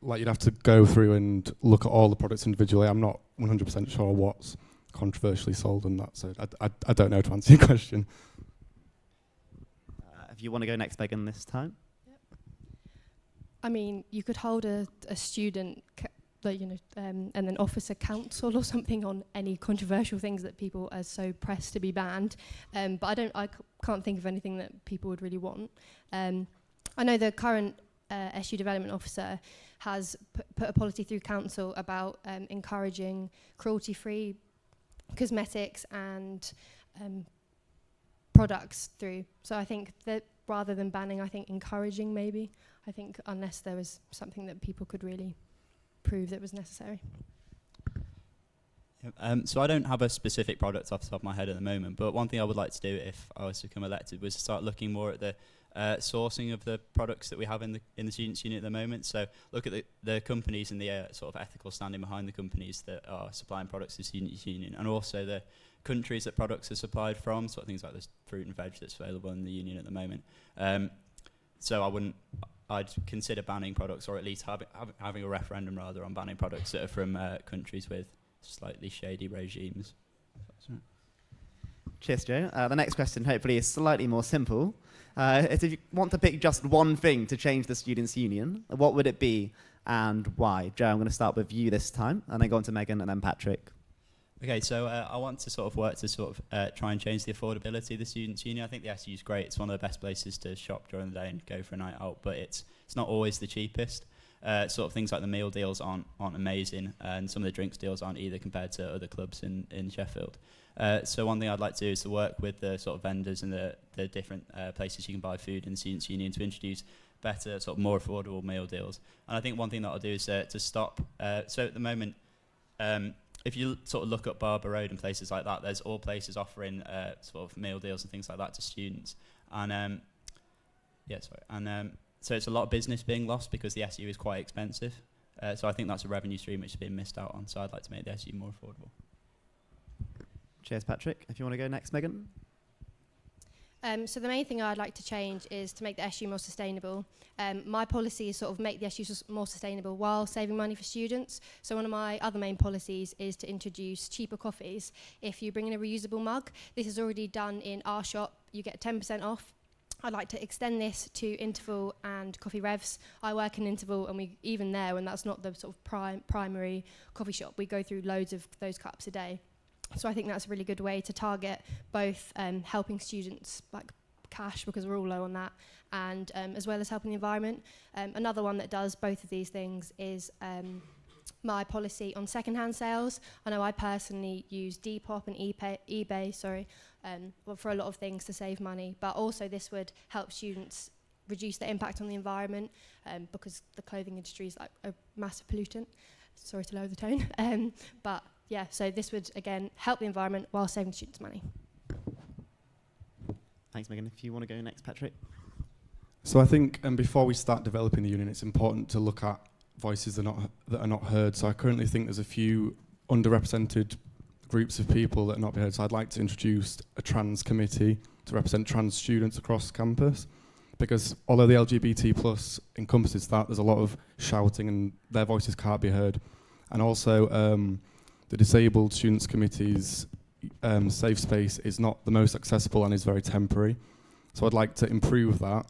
like you'd have to go through and look at all the products individually. I'm not 100% sure what's controversially sold and that, so I don't know to answer your question. If you want to go next, Megan, this time. Yep. I mean, you could hold a student, and then officer counsel or something on any controversial things that people are so pressed to be banned. But I can't think of anything that people would really want. I know the current SU development officer has put a policy through council about encouraging cruelty-free cosmetics and products through. So I think that rather than banning, I think encouraging maybe. I think unless there was something that people could really prove that was necessary. So I don't have a specific product off the top of my head at the moment, but one thing I would like to do if I was to become elected was to start looking more at the sourcing of the products that we have in the Students' Union at the moment. So look at the companies and the sort of ethical standing behind the companies that are supplying products to the Students' Union, and also the countries that products are supplied from, sort of things like this fruit and veg that's available in the union at the moment. So I'd consider banning products, or at least having a referendum rather on banning products that are from countries with slightly shady regimes. Cheers, Joe. The next question hopefully is slightly more simple. If you want to pick just one thing to change the Students' Union, what would it be and why? Joe, I'm going to start with you this time, and then go on to Megan and then Patrick. Okay, so I want to sort of work to sort of try and change the affordability of the Students' Union. I think the SU is great. It's one of the best places to shop during the day and go for a night out, but it's not always the cheapest. Sort of things like the meal deals aren't amazing, and some of the drinks deals aren't either compared to other clubs in Sheffield. So one thing I'd like to do is to work with the sort of vendors and the different places you can buy food in the Students' Union to introduce better, sort of more affordable meal deals. And I think one thing that I'll do is to stop. So at the moment, if you sort of look up Barber Road and places like that, there's all places offering sort of meal deals and things like that to students. And so it's a lot of business being lost because the SU is quite expensive. So I think that's a revenue stream which is being missed out on. So I'd like to make the SU more affordable. Cheers, Patrick. If you want to go next, Megan. So the main thing I'd like to change is to make the SU more sustainable. My policy is sort of make the SU more sustainable while saving money for students. So one of my other main policies is to introduce cheaper coffees. If you bring in a reusable mug, this is already done in our shop. You get 10% off. I'd like to extend this to Interval and Coffee Revs. I work in Interval, and we even there, when that's not the sort of primary coffee shop, we go through loads of those cups a day. So I think that's a really good way to target both helping students like cash, because we're all low on that, and as well as helping the environment. Another one that does both of these things is my policy on second-hand sales. I know I personally use Depop and eBay, for a lot of things to save money, but also this would help students reduce their impact on the environment, because the clothing industry is like a massive pollutant. Sorry to lower the tone, but yeah, so this would, again, help the environment while saving students money. Thanks, Megan. If you want to go next, Patrick. So I think before we start developing the union, it's important to look at voices that are not heard. So I currently think there's a few underrepresented groups of people that are not being heard. So I'd like to introduce a trans committee to represent trans students across campus, because although the LGBT plus encompasses that, there's a lot of shouting and their voices can't be heard. And also the Disabled Students Committee's safe space is not the most accessible and is very temporary. So I'd like to improve that.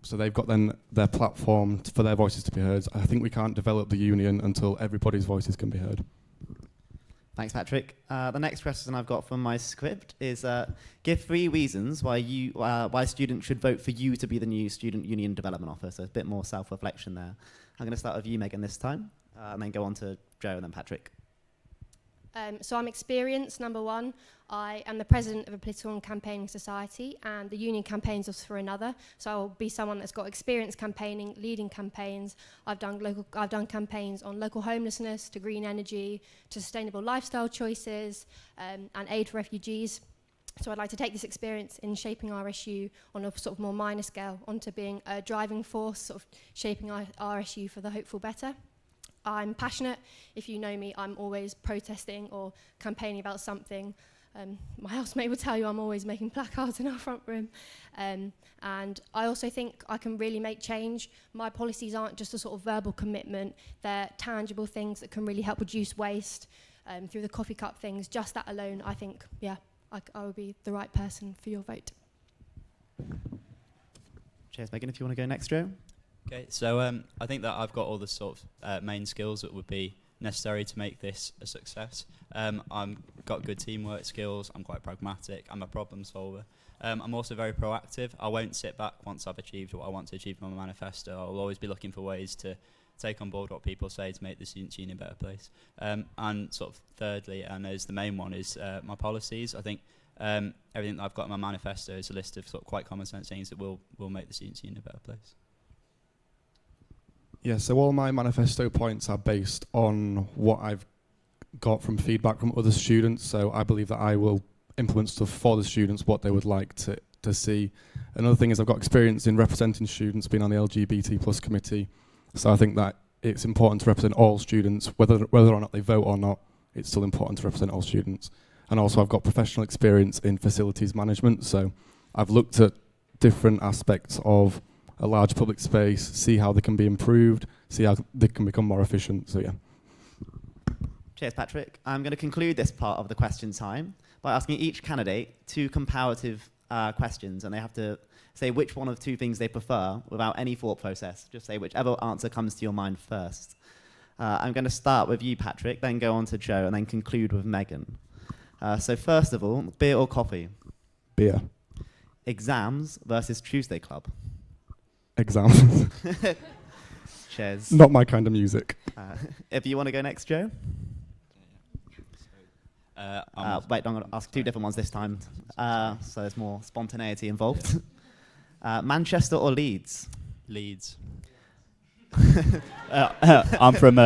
So they've got then their platform for their voices to be heard. I think we can't develop the union until everybody's voices can be heard. Thanks, Patrick. The next question I've got from my script is give 3 reasons why students should vote for you to be the new Student Union Development Officer. A bit more self-reflection there. I'm going to start with you, Megan, this time, and then go on to Joe and then Patrick. So I'm experienced, number one. I am the president of a political and campaigning society, and the union campaigns us for another. So I'll be someone that's got experience campaigning, leading campaigns. I've done campaigns on local homelessness, to green energy, to sustainable lifestyle choices, and aid for refugees. So I'd like to take this experience in shaping our SU on a sort of more minor scale onto being a driving force, sort of shaping our SU for the hopeful better. I'm passionate. If you know me, I'm always protesting or campaigning about something. My housemate will tell you I'm always making placards in our front room. And I also think I can really make change. My policies aren't just a sort of verbal commitment. They're tangible things that can really help reduce waste through the coffee cup things. Just that alone, I think, I would be the right person for your vote. Cheers, Megan. If you want to go next, Joe. Okay, so I think that I've got all the sort of main skills that would be necessary to make this a success. I've got good teamwork skills, I'm quite pragmatic, I'm a problem solver. I'm also very proactive. I won't sit back once I've achieved what I want to achieve in my manifesto. I'll always be looking for ways to take on board what people say to make the Students' Union a better place. And sort of thirdly, and as the main one, is my policies. I think everything that I've got in my manifesto is a list of sort of quite common sense things that will make the Students' Union a better place. Yeah, so all my manifesto points are based on what I've got from feedback from other students. So I believe that I will implement stuff for the students, what they would like to see. Another thing is I've got experience in representing students, being on the LGBT plus committee. So I think that it's important to represent all students, whether or not they vote or not, it's still important to represent all students. And also I've got professional experience in facilities management. So I've looked at different aspects of a large public space, see how they can be improved, see how they can become more efficient. So yeah. Cheers, Patrick. I'm going to conclude this part of the question time by asking each candidate 2 comparative questions, and they have to say which one of 2 things they prefer without any thought process. Just say whichever answer comes to your mind first. I'm going to start with you, Patrick, then go on to Joe, and then conclude with Megan. So first of all, beer or coffee? Beer. Exams versus Tuesday Club? Exams. Cheers. Not my kind of music. If you want to go next, Joe? Wait, I'm going to ask 2 different ones this time, so there's more spontaneity involved. Manchester or Leeds? Leeds. I'm from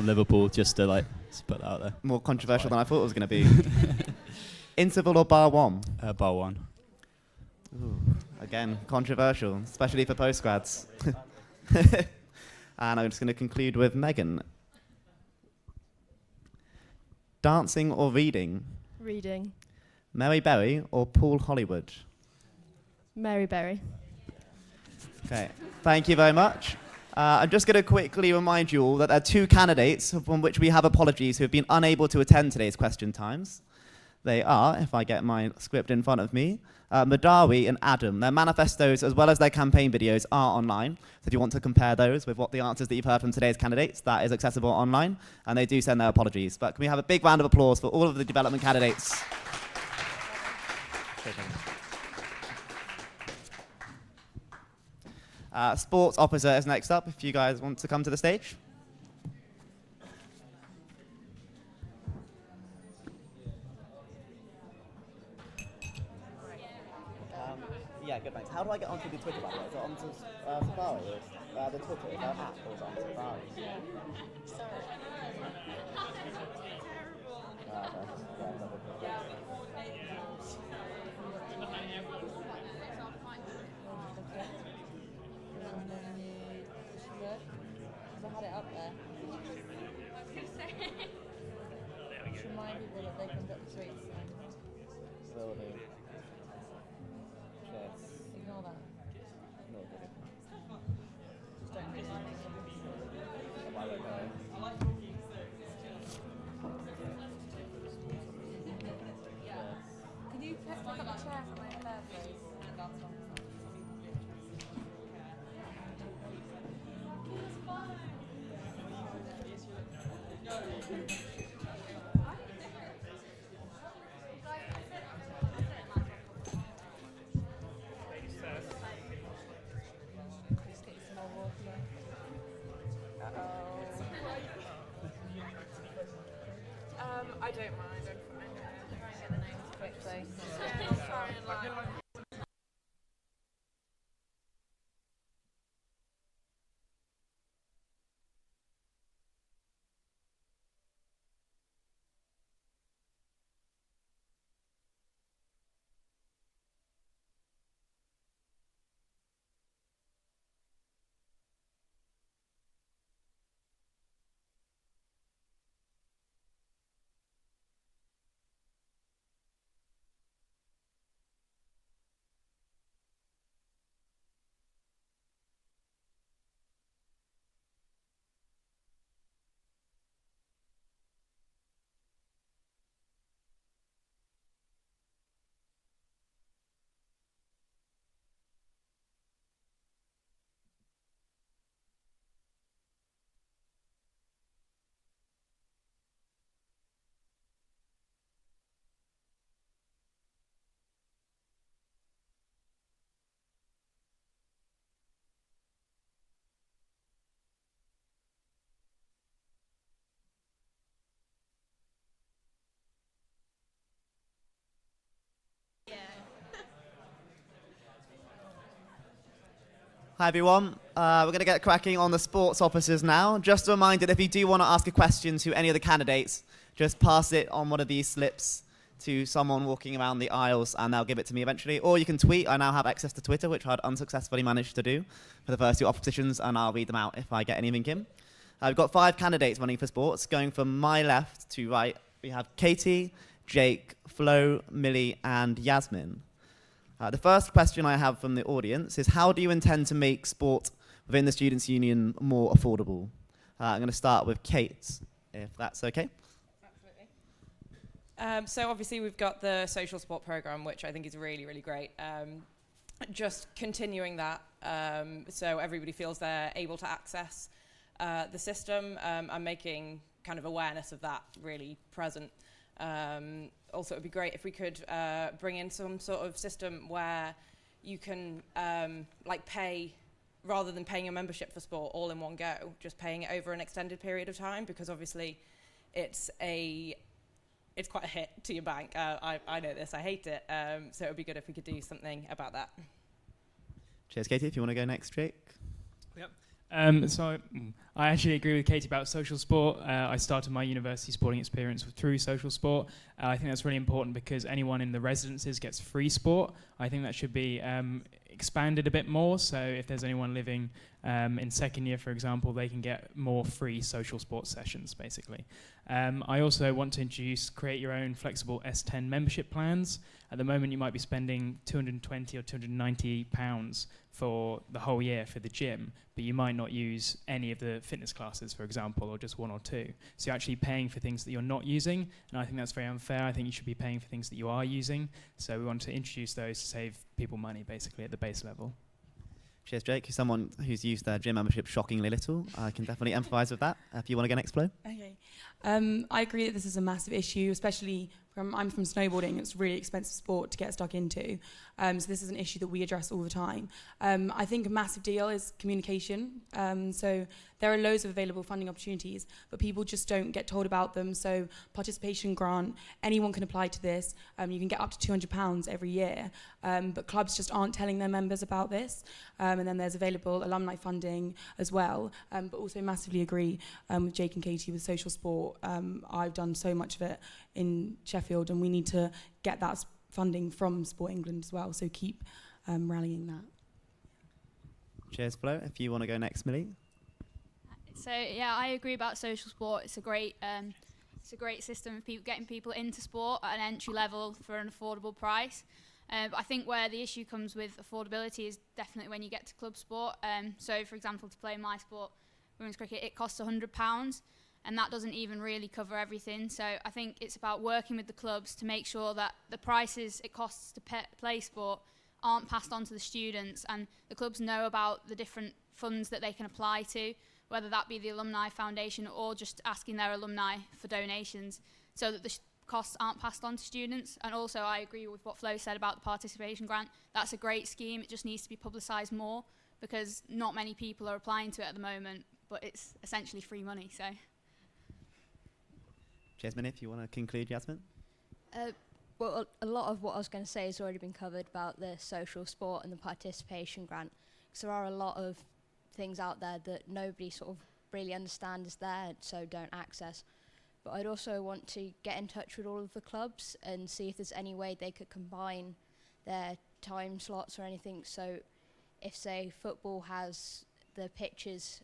Liverpool, just to put that out there. More controversial than I thought it was going to be. Interval or bar 1? Bar 1. Ooh, again, controversial, especially for postgrads. And I'm just going to conclude with Megan. Dancing or reading? Reading. Mary Berry or Paul Hollywood? Mary Berry. Okay, thank you very much. I'm just going to quickly remind you all that there are 2 candidates from which we have apologies who have been unable to attend today's question times. They are, if I get my script in front of me, Madawi and Adam. Their manifestos as well as their campaign videos are online. So if you want to compare those with what the answers that you've heard from today's candidates, that is accessible online. And they do send their apologies. But can we have a big round of applause for all of the development candidates? Sports officer is next up, if you guys want to come to the stage. Yeah, good, thanks. How do I get onto the Twitter, by the way? Is it onto Safari? Or is, the Twitter, is that app or is it on Safari? Sorry. I had it up there. Just remind people that they can book the tweets. Will do. Cheers. Ignore that. No, good. Just don't do that. Why won't I? Can you pick up a chair for my hair, please? I don't mind. I'm trying to get the names quickly. Hi everyone, we're going to get cracking on the sports officers now. Just a reminder that if you do want to ask a question to any of the candidates, just pass it on one of these slips to someone walking around the aisles and they'll give it to me eventually. Or you can tweet. I now have access to Twitter, which I'd unsuccessfully managed to do for the first 2 oppositions, and I'll read them out if I get anything in. We've got 5 candidates running for sports. Going from my left to right, we have Katie, Jake, Flo, Millie, and Yasmin. The first question I have from the audience is, how do you intend to make sport within the Students' Union more affordable? I'm going to start with Kate, if that's okay. So obviously we've got the social sport programme, which I think is really, really great. Just continuing that so everybody feels they're able to access the system and making kind of awareness of that really present. Also, it would be great if we could bring in some sort of system where you can like pay, rather than paying your membership for sport all in one go, just paying it over an extended period of time, because obviously it's quite a hit to your bank. I know this, I hate it. So it would be good if we could do something about that. Cheers, Katie. If you want to go next, Jake. Yep. So I actually agree with Katie about social sport. I started my university sporting experience through social sport. I think that's really important because anyone in the residences gets free sport. I think that should be expanded a bit more. So if there's anyone living in second year, for example, they can get more free social sports sessions, basically. I also want to create your own flexible S10 membership plans. At the moment, you might be spending £220 or £290 for the whole year for the gym, but you might not use any of the fitness classes, for example, or just one or two. So you're actually paying for things that you're not using, and I think that's very unfair. I think you should be paying for things that you are using. So we want to introduce those to save people money, basically, at the base level. Cheers, Jake. As someone who's used their gym membership shockingly little, I can definitely empathise with that. If you want to go next, Flo. Okay. I agree that this is a massive issue, especially I'm from snowboarding. It's a really expensive sport to get stuck into. So this is an issue that we address all the time. I think a massive deal is communication. So there are loads of available funding opportunities, but people just don't get told about them. So participation grant, anyone can apply to this. You can get up to £200 every year, but clubs just aren't telling their members about this. And then there's available alumni funding as well. But also massively agree with Jake and Katie with social sport. I've done so much of it in Sheffield, and we need to get that funding from Sport England as well. So keep rallying that. Cheers, Flo. If you want to go next, Millie. So yeah, I agree about social sport. It's a great system of getting people into sport at an entry level for an affordable price. But I think where the issue comes with affordability is definitely when you get to club sport. So for example, to play my sport, women's cricket, it costs £100. And that doesn't even really cover everything. So I think it's about working with the clubs to make sure that the prices it costs to play sport aren't passed on to the students, and the clubs know about the different funds that they can apply to, whether that be the Alumni Foundation or just asking their alumni for donations, so that the costs aren't passed on to students. And also I agree with what Flo said about the participation grant. That's a great scheme. It just needs to be publicised more, because not many people are applying to it at the moment, but it's essentially free money. So. Jasmine, if you want to conclude, Jasmine. Well, a lot of what I was going to say has already been covered about the social sport and the participation grant, because there are a lot of things out there that nobody sort of really understands there, so don't access. But I'd also want to get in touch with all of the clubs and see if there's any way they could combine their time slots or anything. So if, say, football has the pitches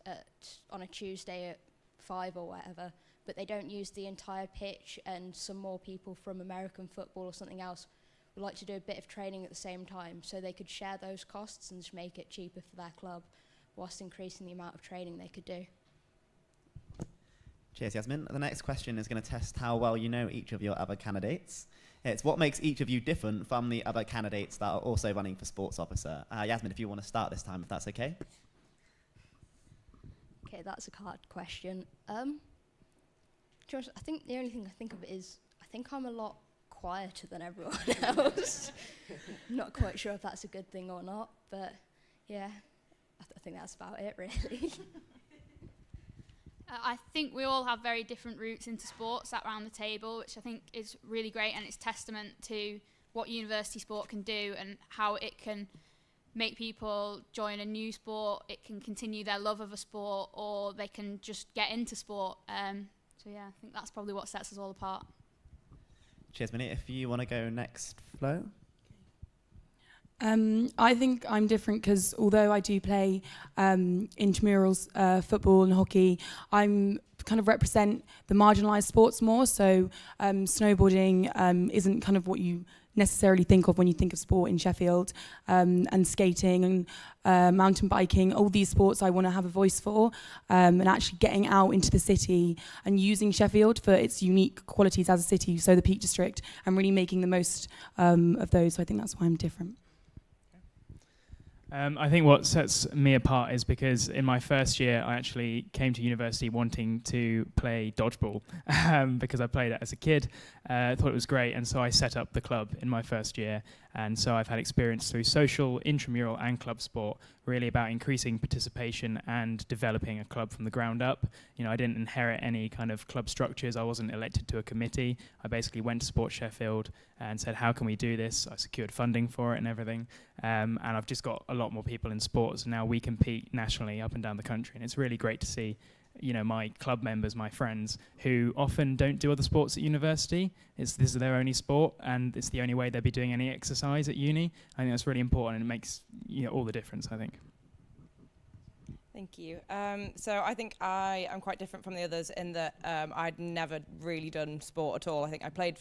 on a Tuesday at 5 or whatever, but they don't use the entire pitch, and some more people from American football or something else would like to do a bit of training at the same time, so they could share those costs and just make it cheaper for their club whilst increasing the amount of training they could do. Cheers, Yasmin. The next question is going to test how well you know each of your other candidates. It's what makes each of you different from the other candidates that are also running for sports officer. Yasmin, if you want to start this time, if that's okay. Okay, that's a hard question. I think the only thing I think of is I think I'm a lot quieter than everyone else. I'm not quite sure if that's a good thing or not, but yeah, I think that's about it, really. I think we all have very different routes into sport sat around the table, which I think is really great, and it's testament to what university sport can do and how it can make people join a new sport, it can continue their love of a sport, or they can just get into sport. So yeah, I think that's probably what sets us all apart. Cheers, Minnie. If you want to go next, Flo. I think I'm different because although I do play intramurals, football and hockey, I'm kind of represent the marginalised sports more. So snowboarding isn't kind of what you necessarily think of when you think of sport in Sheffield, and skating and mountain biking. All these sports I want to have a voice for, and actually getting out into the city and using Sheffield for its unique qualities as a city, so the Peak District, and really making the most of those. So I think that's why I'm different. I think what sets me apart is because in my first year, I actually came to university wanting to play dodgeball because I played it as a kid, thought it was great, and so I set up the club in my first year. And so I've had experience through social, intramural, and club sport, really about increasing participation and developing a club from the ground up. You know, I didn't inherit any kind of club structures. I wasn't elected to a committee. I basically went to Sport Sheffield and said, how can we do this? I secured funding for it and everything. And I've just got a lot more people in sports. Now we compete nationally up and down the country. And it's really great to see, you know, my club members, my friends, who often don't do other sports at university. This is their only sport, and it's the only way they'll be doing any exercise at uni. I think that's really important, and it makes, you know, all the difference, I think. Thank you. So I think I am quite different from the others in that I'd never really done sport at all. I think I played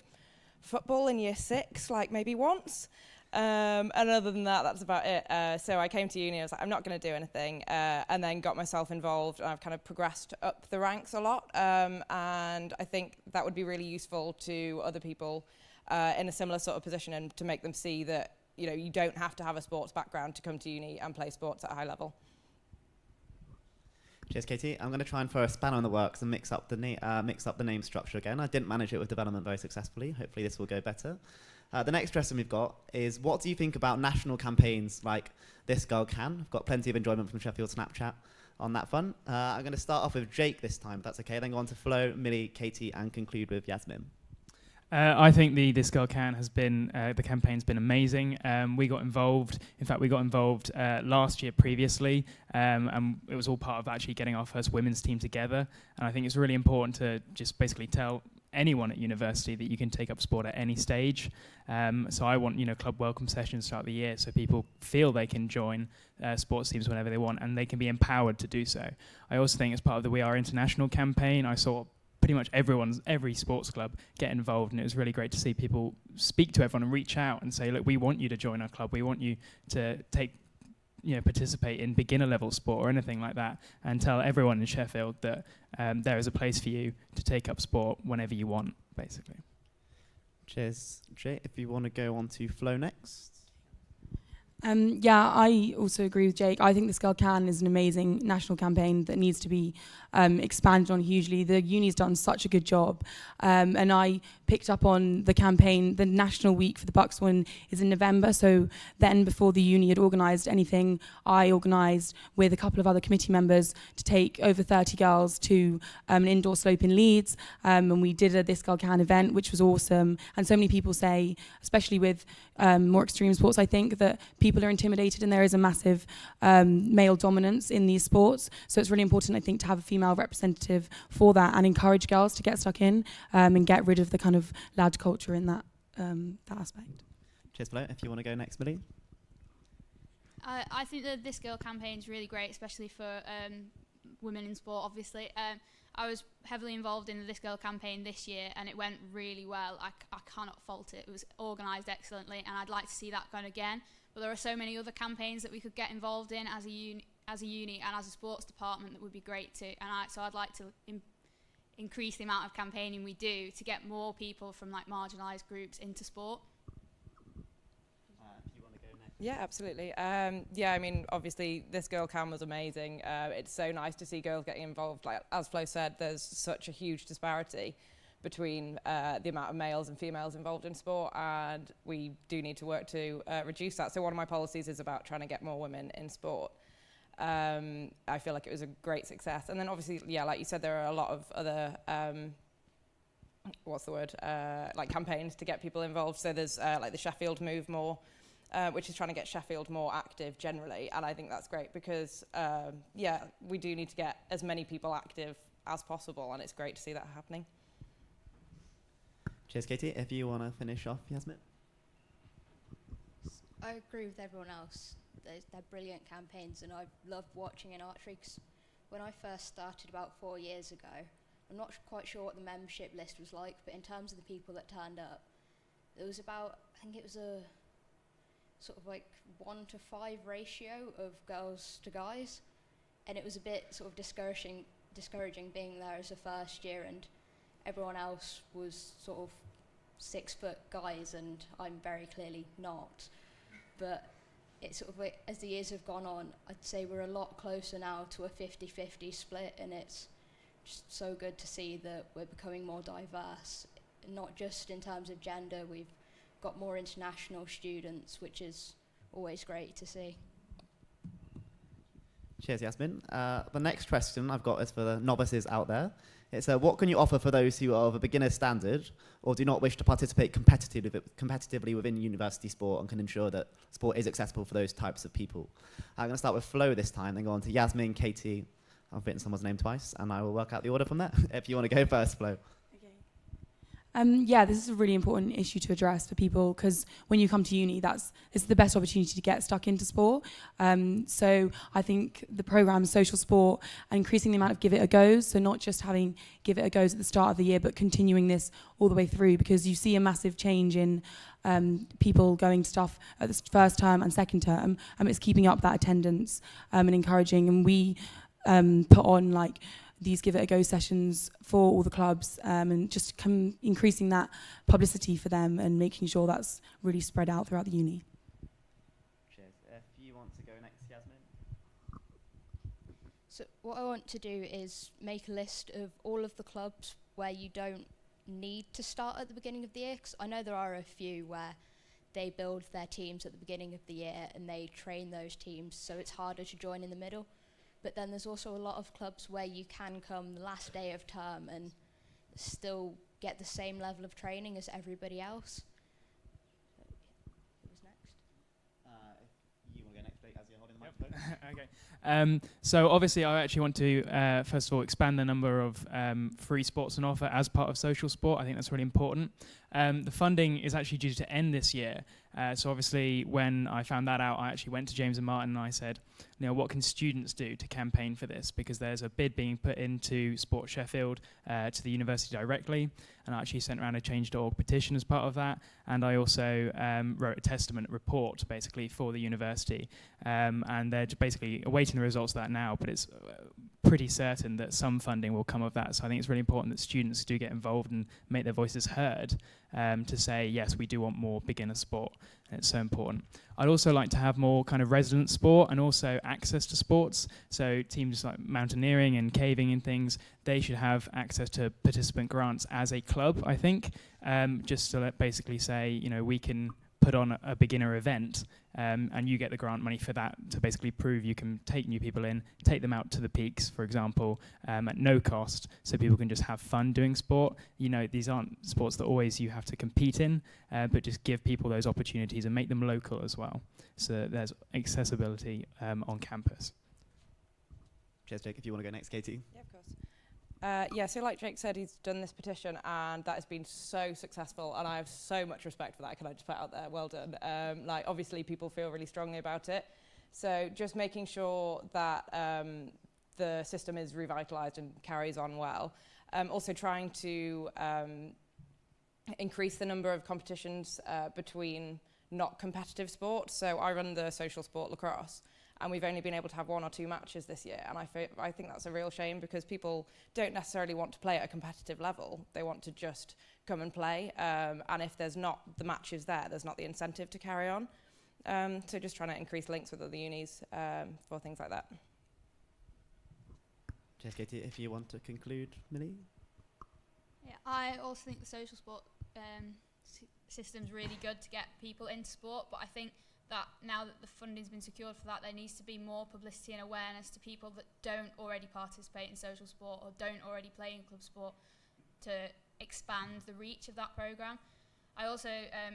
football in year 6, like maybe once. And other than that, that's about it. So I came to uni, I was like, I'm not going to do anything, and then got myself involved, and I've kind of progressed up the ranks a lot, and I think that would be really useful to other people in a similar sort of position, and to make them see that, you know, you don't have to have a sports background to come to uni and play sports at a high level. Cheers, Katie. I'm going to try and throw a spanner in the works and mix up the name structure again. I didn't manage it with development very successfully. Hopefully this will go better. The next question we've got is, what do you think about national campaigns like This Girl Can? I've got plenty of enjoyment from Sheffield Snapchat on that front. I'm going to start off with Jake this time, if that's okay. Then go on to Flo, Millie, Katie, and conclude with Yasmin. I think the This Girl Can has been, the campaign's been amazing. We got involved last year previously, and it was all part of actually getting our first women's team together. And I think it's really important to just basically tell anyone at university that you can take up sport at any stage. So I want, you know, club welcome sessions throughout the year so people feel they can join sports teams whenever they want, and they can be empowered to do so. I also think as part of the We Are International campaign, I saw pretty much every sports club get involved, and it was really great to see people speak to everyone and reach out and say, look, we want you to join our club, we want you to participate in beginner level sport or anything like that, and tell everyone in Sheffield that there is a place for you to take up sport whenever you want, basically. Cheers, Jay. If you want to go on to Flo next. Yeah, I also agree with Jake. I think This Girl Can is an amazing national campaign that needs to be expanded on hugely. The uni's done such a good job, and I picked up on the campaign. The national week for the Bucks one is in November, so then before the uni had organised anything, I organised with a couple of other committee members to take over 30 girls to an indoor slope in Leeds, and we did a This Girl Can event, which was awesome. And so many people say, especially with more extreme sports, I think that people are intimidated, and there is a massive male dominance in these sports. So it's really important, I think, to have a female representative for that and encourage girls to get stuck in and get rid of the kind of lad culture in that aspect. Cheers, Flo. If you want to go next, Millie. I think that This Girl campaign is really great, especially for women in sport, obviously. I was heavily involved in the This Girl campaign this year, and it went really well. I cannot fault it. It was organised excellently, and I'd like to see that going again. But there are so many other campaigns that we could get involved in as a uni and as a sports department that would be great too. And so I'd like to increase the amount of campaigning we do to get more people from like marginalised groups into sport. If you want to go next. Yeah, absolutely. Yeah, I mean, obviously, This Girl Can was amazing. It's so nice to see girls getting involved. Like, as Flo said, there's such a huge disparity between the amount of males and females involved in sport, and we do need to work to reduce that. So one of my policies is about trying to get more women in sport. I feel like it was a great success. And then obviously, yeah, like you said, there are a lot of other, like campaigns to get people involved. So there's like the Sheffield Move More, which is trying to get Sheffield more active generally. And I think that's great because, yeah, we do need to get as many people active as possible, and it's great to see that happening. Cheers, Katie. If you want to finish off, Yasmin. I agree with everyone else. They're brilliant campaigns, and I love watching in archery because when I first started about 4 years ago, I'm not quite sure what the membership list was like, but in terms of the people that turned up, there was about, I think it was a sort of like 1 to 5 ratio of girls to guys, and it was a bit sort of discouraging being there as a first year, and everyone else was sort of 6-foot guys, and I'm very clearly not. But it's sort of like, as the years have gone on, I'd say we're a lot closer now to a 50-50 split, and it's just so good to see that we're becoming more diverse, not just in terms of gender. We've got more international students, which is always great to see. Cheers, Yasmin. The next question I've got is for the novices out there. It's what can you offer for those who are of a beginner standard or do not wish to participate competitively within university sport and can ensure that sport is accessible for those types of people? I'm going to start with Flo this time, then go on to Yasmin, Katie. I've written someone's name twice, and I will work out the order from there. If you want to go first, Flo. Yeah, this is a really important issue to address for people, because when you come to uni, it's the best opportunity to get stuck into sport. So I think the programme Social Sport and increasing the amount of Give It a Goes, so not just having Give It a Goes at the start of the year, but continuing this all the way through, because you see a massive change in people going to stuff at the first term and second term. It's keeping up that attendance and encouraging, and we put on like these Give It a Go sessions for all the clubs, and just increasing that publicity for them and making sure that's really spread out throughout the uni. Cheers. If you want to go next, Yasmin. So what I want to do is make a list of all of the clubs where you don't need to start at the beginning of the year, because I know there are a few where they build their teams at the beginning of the year and they train those teams, so it's harder to join in the middle. But then there's also a lot of clubs where you can come the last day of term and still get the same level of training as everybody else. Who's next? If you want to go next, Blake, as you're holding the microphone. Okay. So obviously I actually want to, first of all, expand the number of free sports on offer as part of social sport. I think that's really important. The funding is actually due to end this year. So obviously when I found that out, I actually went to James and Martin and I said, what can students do to campaign for this? Because there's a bid being put into Sport Sheffield to the university directly. And I actually sent around a change.org petition as part of that. And I also wrote a testament report basically for the university. And they're basically awaiting the results of that now, but it's pretty certain that some funding will come of that. So I think it's really important that students do get involved and make their voices heard to say, yes, we do want more beginner sport. And it's so important. I'd also like to have more kind of resident sport and also access to sports. So teams like mountaineering and caving and things, they should have access to participant grants as a club, I think, just to basically say, we can put on a beginner event and you get the grant money for that to basically prove you can take new people in, take them out to the peaks, for example, at no cost, so people can just have fun doing sport. These aren't sports that always you have to compete in, but just give people those opportunities and make them local as well, so that there's accessibility on campus. Cheers, Jake. If you want to go next, Katie. Yeah, of course. So like Jake said, he's done this petition and that has been so successful and I have so much respect for that. Can I just put out there, well done. Obviously people feel really strongly about it. So just making sure that the system is revitalised and carries on well. Also trying to increase the number of competitions between not competitive sports. So I run the social sport lacrosse. And we've only been able to have 1 or 2 matches this year. And I think that's a real shame because people don't necessarily want to play at a competitive level. They want to just come and play. And if there's not the matches there's not the incentive to carry on. So just trying to increase links with other unis for things like that. Cheers, Katie. If you want to conclude, Millie? Yeah, I also think the social sport system's really good to get people into sport, but I think that now that the funding's been secured for that, there needs to be more publicity and awareness to people that don't already participate in social sport or don't already play in club sport to expand the reach of that programme. I also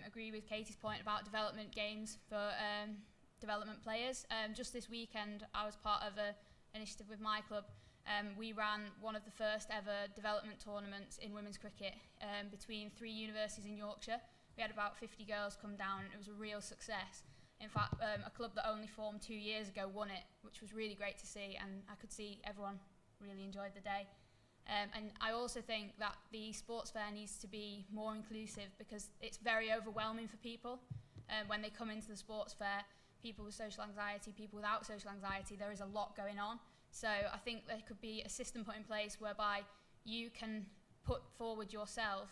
agree with Katie's point about development games for development players. Just this weekend, I was part of an initiative with my club. We ran one of the first ever development tournaments in women's cricket between 3 universities in Yorkshire. We had about 50 girls come down and it was a real success. In fact, a club that only formed 2 years ago won it, which was really great to see, and I could see everyone really enjoyed the day. And I also think that the sports fair needs to be more inclusive, because it's very overwhelming for people. When they come into the sports fair, people with social anxiety, people without social anxiety, there is a lot going on. So I think there could be a system put in place whereby you can put forward yourself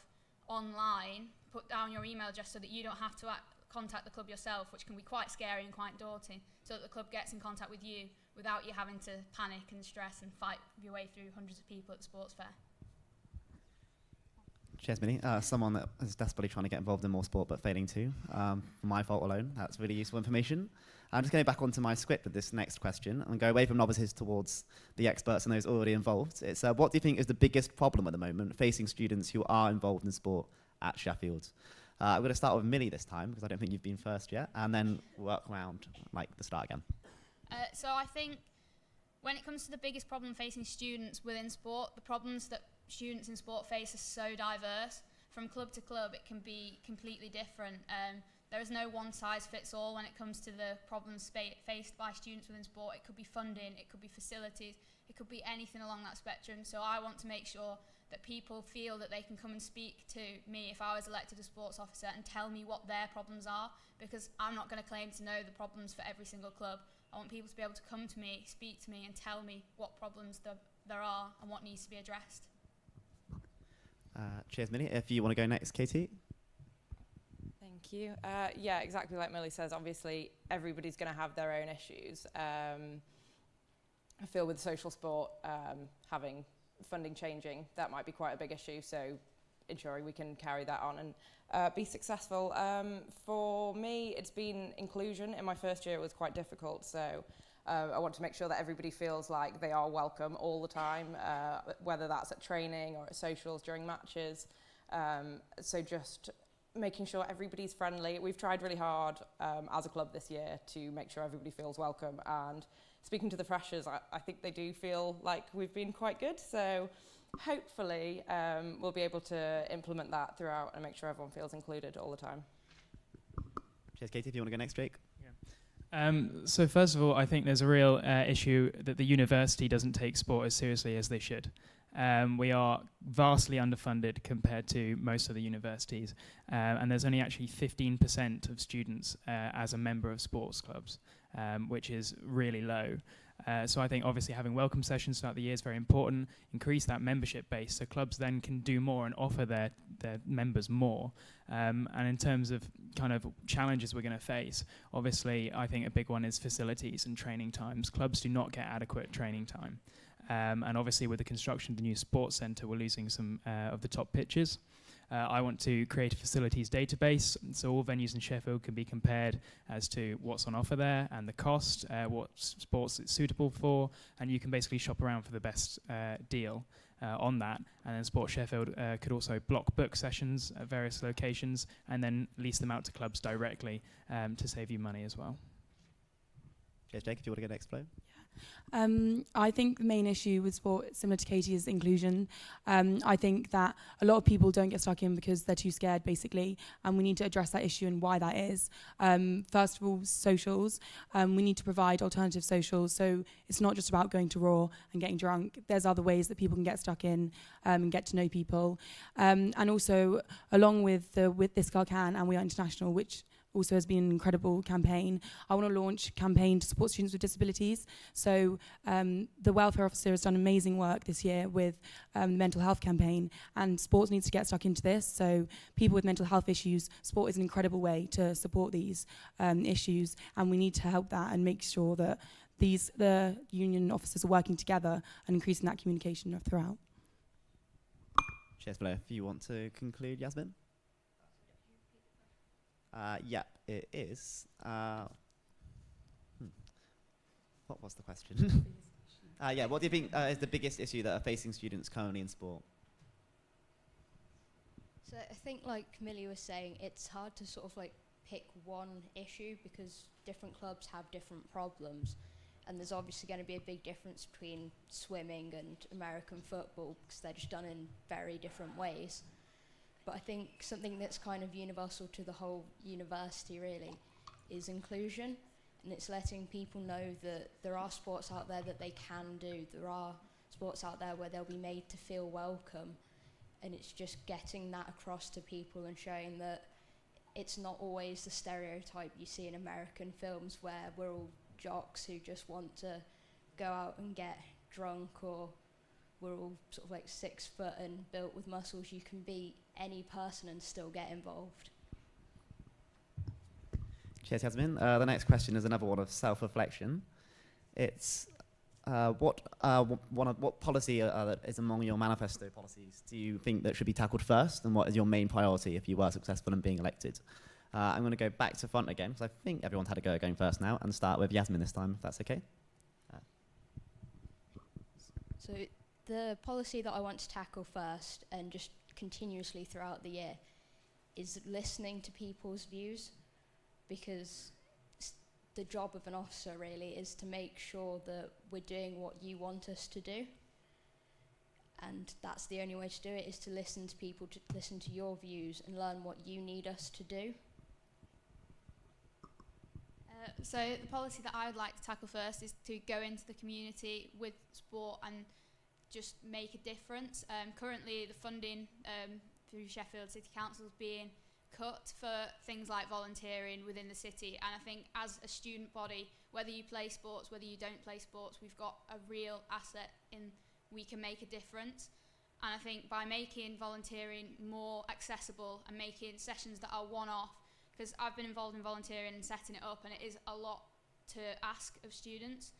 online, put down your email address so that you don't have to contact the club yourself, which can be quite scary and quite daunting, so that the club gets in contact with you without you having to panic and stress and fight your way through hundreds of people at the sports fair. Cheers, Minnie. Someone that is desperately trying to get involved in more sport but failing to, for my fault alone. That's really useful information. I'm just going back onto my script with this next question and go away from novices towards the experts and those already involved. It's what do you think is the biggest problem at the moment facing students who are involved in sport at Sheffield? I'm going to start with Millie this time, because I don't think you've been first yet, and then work around like the start again. So I think when it comes to the biggest problem facing students within sport, the problems that students in sport face are so diverse. From club to club, it can be completely different. There is no one size fits all when it comes to the problems faced by students within sport. It could be funding, it could be facilities, it could be anything along that spectrum. So I want to make sure that people feel that they can come and speak to me if I was elected a sports officer and tell me what their problems are, because I'm not going to claim to know the problems for every single club. I want people to be able to come to me, speak to me, and tell me what problems there are and what needs to be addressed. Cheers, Millie. If you want to go next, Katie. Thank you. Yeah, exactly like Millie says, obviously everybody's going to have their own issues. I feel with social sport, having funding changing, that might be quite a big issue, so ensuring we can carry that on and be successful. For me, it's been inclusion. In my first year, it was quite difficult, so I want to make sure that everybody feels like they are welcome all the time, whether that's at training or at socials during matches. So just making sure everybody's friendly. We've tried really hard as a club this year to make sure everybody feels welcome, and speaking to the freshers, I think they do feel like we've been quite good, so hopefully we'll be able to implement that throughout and make sure everyone feels included all the time. Cheers, Katie. If you want to go next, Jake. So first of all, I think there's a real issue that the university doesn't take sport as seriously as they should. We are vastly underfunded compared to most of the universities, and there's only actually 15% of students as a member of sports clubs, which is really low. So I think obviously having welcome sessions throughout the year is very important. Increase that membership base so clubs then can do more and offer their members more. And in terms of kind of challenges we're going to face, obviously I think a big one is facilities and training times. Clubs do not get adequate training time. And obviously with the construction of the new sports centre, we're losing some of the top pitches. I want to create a facilities database, so all venues in Sheffield can be compared as to what's on offer there and the cost, what sports it's suitable for, and you can basically shop around for the best deal on that. And then Sport Sheffield could also block book sessions at various locations and then lease them out to clubs directly to save you money as well. Cheers, Jake. If you want to go next, Flo. I think the main issue with sport, similar to Katie, is inclusion. I think that a lot of people don't get stuck in because they're too scared, basically, and we need to address that issue and why that is. First of all, socials. We need to provide alternative socials, so it's not just about going to Raw and getting drunk. There's other ways that people can get stuck in and get to know people. And also, along with This Girl Can and We Are International, which also has been an incredible campaign. I want to launch a campaign to support students with disabilities. So the welfare officer has done amazing work this year with the mental health campaign, and sports needs to get stuck into this. So people with mental health issues, sport is an incredible way to support these issues, and we need to help that and make sure that the union officers are working together and increasing that communication throughout. Cheers, Flo. If you want to conclude, Yasmin. Yeah, it is. What was the question? Yeah, what do you think is the biggest issue that are facing students currently in sport? So I think, like Millie was saying, it's hard to sort of like pick one issue because different clubs have different problems, and there's obviously going to be a big difference between swimming and American football because they're just done in very different ways. But I think something that's kind of universal to the whole university really is inclusion, and it's letting people know that there are sports out there that they can do. There are sports out there where they'll be made to feel welcome, and it's just getting that across to people and showing that it's not always the stereotype you see in American films where we're all jocks who just want to go out and get drunk, or we're all sort of like 6 foot and built with muscles. You can be any person and still get involved. Cheers, Yasmin. The next question is another one of self-reflection. It's what policy is among your manifesto policies do you think that should be tackled first, and what is your main priority if you were successful in being elected? I'm going to go back to front again, because I think everyone's had a go at going first now, and start with Yasmin this time, if that's okay. So the policy that I want to tackle first, and just continuously throughout the year, is listening to people's views, because the job of an officer really is to make sure that we're doing what you want us to do. And that's the only way to do it, is to listen to people, to listen to your views and learn what you need us to do. So the policy that I would like to tackle first is to go into the community with sport and just make a difference. Currently the funding through Sheffield City Council is being cut for things like volunteering within the city, and I think as a student body, whether you play sports, whether you don't play sports, we've got a real asset in we can make a difference. And I think by making volunteering more accessible and making sessions that are one-off, because I've been involved in volunteering and setting it up, and it is a lot to ask of students.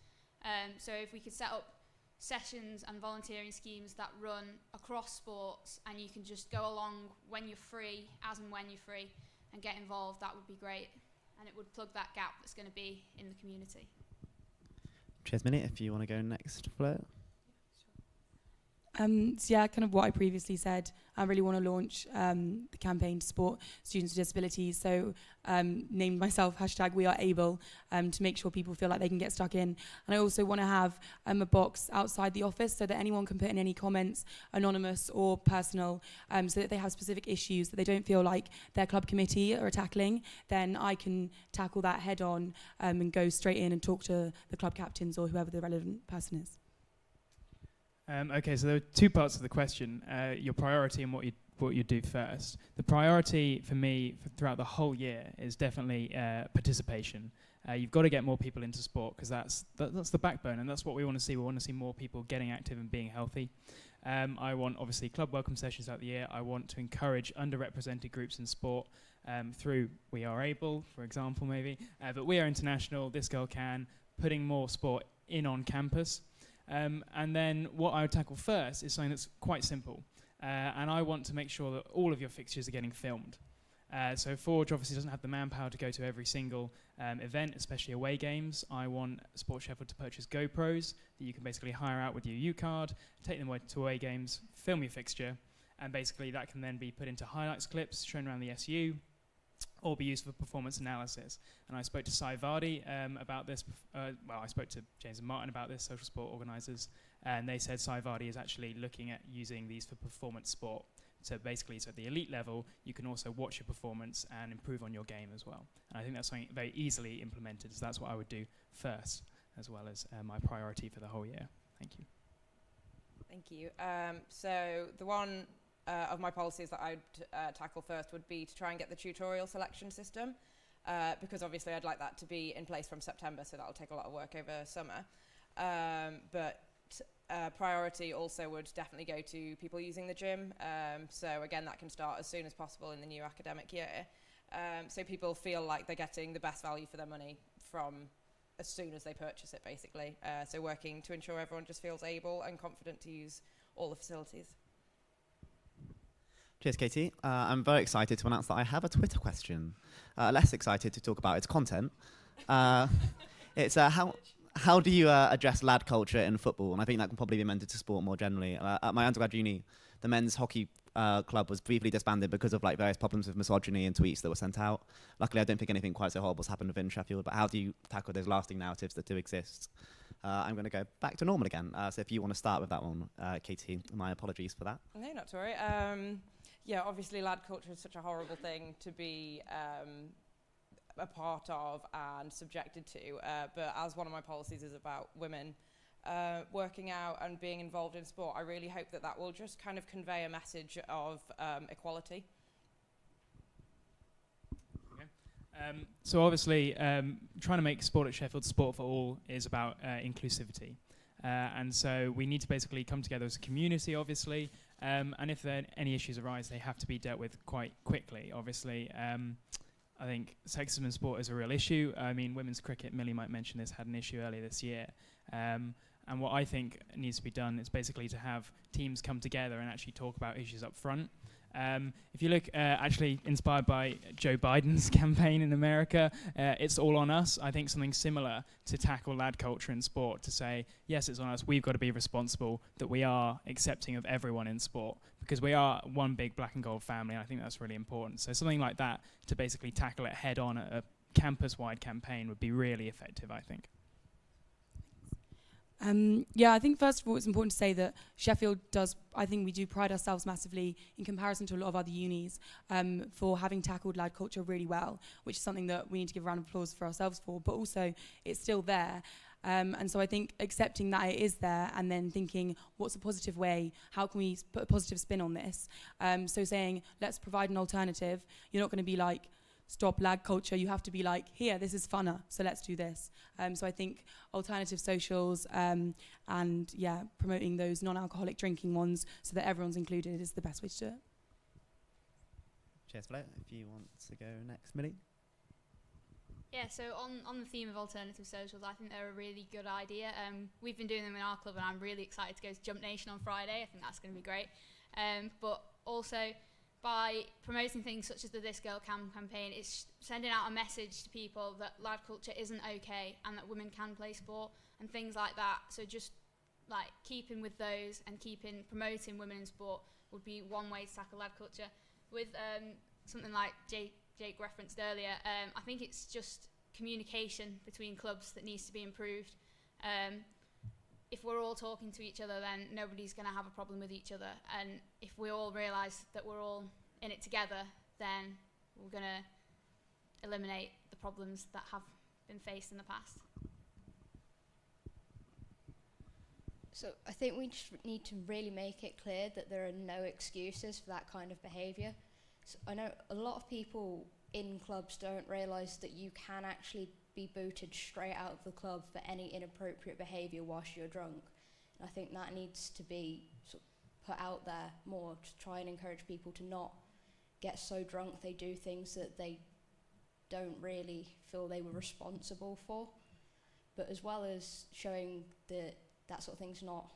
So if we could set up sessions and volunteering schemes that run across sports, and you can just go along when you're free, as and when you're free, and get involved, that would be great. And it would plug that gap that's going to be in the community. Cheers, Minnie. If you want to go next, Flo. So yeah, kind of what I previously said, I really want to launch the campaign to support students with disabilities. So named myself #WeAreAble to make sure people feel like they can get stuck in. And I also want to have a box outside the office so that anyone can put in any comments, anonymous or personal, so that they have specific issues that they don't feel like their club committee are tackling. Then I can tackle that head on and go straight in and talk to the club captains or whoever the relevant person is. Okay, so there are two parts of the question: your priority and what you do first. The priority for me throughout the whole year is definitely participation. You've got to get more people into sport, because that's the backbone, and that's what we want to see. We want to see more people getting active and being healthy. I want, obviously, club welcome sessions throughout the year. I want to encourage underrepresented groups in sport through We Are Able, for example, maybe. But We Are International, This Girl Can, putting more sport in on campus. And then what I would tackle first is something that's quite simple. And I want to make sure that all of your fixtures are getting filmed. So Forge obviously doesn't have the manpower to go to every single event, especially away games. I want Sport Sheffield to purchase GoPros that you can basically hire out with your U-card, take them away to away games, film your fixture, and basically that can then be put into highlights clips, shown around the SU, or be used for performance analysis. And I spoke to Sai Vardy about this. I spoke to James and Martin about this, social sport organisers, and they said Sai Vardy is actually looking at using these for performance sport. So basically, so at the elite level, you can also watch your performance and improve on your game as well. And I think that's something very easily implemented, so that's what I would do first, as well as my priority for the whole year. Thank you. Thank you. So the one of my policies that I'd tackle first would be to try and get the tutorial selection system, because obviously I'd like that to be in place from September, so that'll take a lot of work over summer. But priority also would definitely go to people using the gym. So again, that can start as soon as possible in the new academic year. So people feel like they're getting the best value for their money from as soon as they purchase it, basically. So working to ensure everyone just feels able and confident to use all the facilities. Cheers, Katie. I'm very excited to announce that I have a Twitter question. Less excited to talk about its content. It's how do you address lad culture in football? And I think that can probably be amended to sport more generally. At my undergrad uni, the men's hockey club was briefly disbanded because of various problems with misogyny and tweets that were sent out. Luckily, I don't think anything quite so horrible has happened within Sheffield, but how do you tackle those lasting narratives that do exist? I'm going to go back to normal again. So if you want to start with that one, Katie, my apologies for that. No, not to worry. Yeah, obviously lad culture is such a horrible thing to be a part of and subjected to, but as one of my policies is about women working out and being involved in sport, I really hope that that will just kind of convey a message of equality. So obviously, trying to make sport at Sheffield sport for all is about inclusivity. And so we need to basically come together as a community, obviously, and if there any issues arise, they have to be dealt with quite quickly, obviously. I think sexism in sport is a real issue. I mean, women's cricket, Millie might mention this, had an issue earlier this year. And what I think needs to be done is basically to have teams come together and actually talk about issues up front. If you look, actually inspired by Joe Biden's campaign in America, It's All on Us, I think something similar to tackle lad culture in sport, to say, yes, it's on us, we've got to be responsible, that we are accepting of everyone in sport, because we are one big black and gold family, and I think that's really important. So something like that, to basically tackle it head on at a campus-wide campaign would be really effective, I think. Yeah, I think first of all it's important to say that Sheffield does, I think we do pride ourselves massively in comparison to a lot of other unis for having tackled lad culture really well, which is something that we need to give a round of applause for ourselves for, but also it's still there. And so I think accepting that it is there and then thinking what's a positive way, how can we put a positive spin on this? So saying let's provide an alternative. You're not going to be like, stop lad culture, you have to be like, here, this is funner, so let's do this. So I think alternative socials and yeah, promoting those non-alcoholic drinking ones so that everyone's included is the best way to do it. Cheers for that. If you want to go next, Millie. Yeah, so on the theme of alternative socials, I think they're a really good idea. We've been doing them in our club and I'm really excited to go to Jump Nation on Friday. I think that's going to be great. But also, by promoting things such as the This Girl Can campaign, it's sending out a message to people that lad culture isn't okay and that women can play sport and things like that. So just like keeping with those and promoting women in sport would be one way to tackle lad culture. With something like Jake referenced earlier, I think it's just communication between clubs that needs to be improved. If we're all talking to each other, then nobody's going to have a problem with each other. And if we all realise that we're all in it together, then we're going to eliminate the problems that have been faced in the past. So I think we just need to really make it clear that there are no excuses for that kind of behaviour. So I know a lot of people in clubs don't realise that you can actually be booted straight out of the club for any inappropriate behaviour whilst you're drunk. And I think that needs to be sort of put out there more to try and encourage people to not get so drunk they do things that they don't really feel they were responsible for. But as well as showing that that sort of thing's not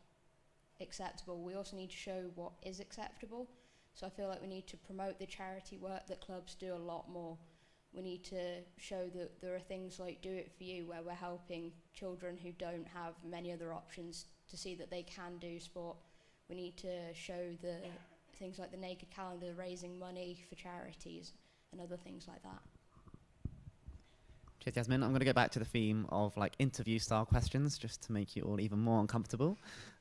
acceptable, we also need to show what is acceptable. So I feel like we need to promote the charity work that clubs do a lot more. We need to show that there are things like Do It For You, where we're helping children who don't have many other options to see that they can do sport. We need to show the things like the Naked Calendar, raising money for charities and other things like that. Cheers, Yasmin. I'm going to go back to the theme of like interview-style questions, just to make you all even more uncomfortable.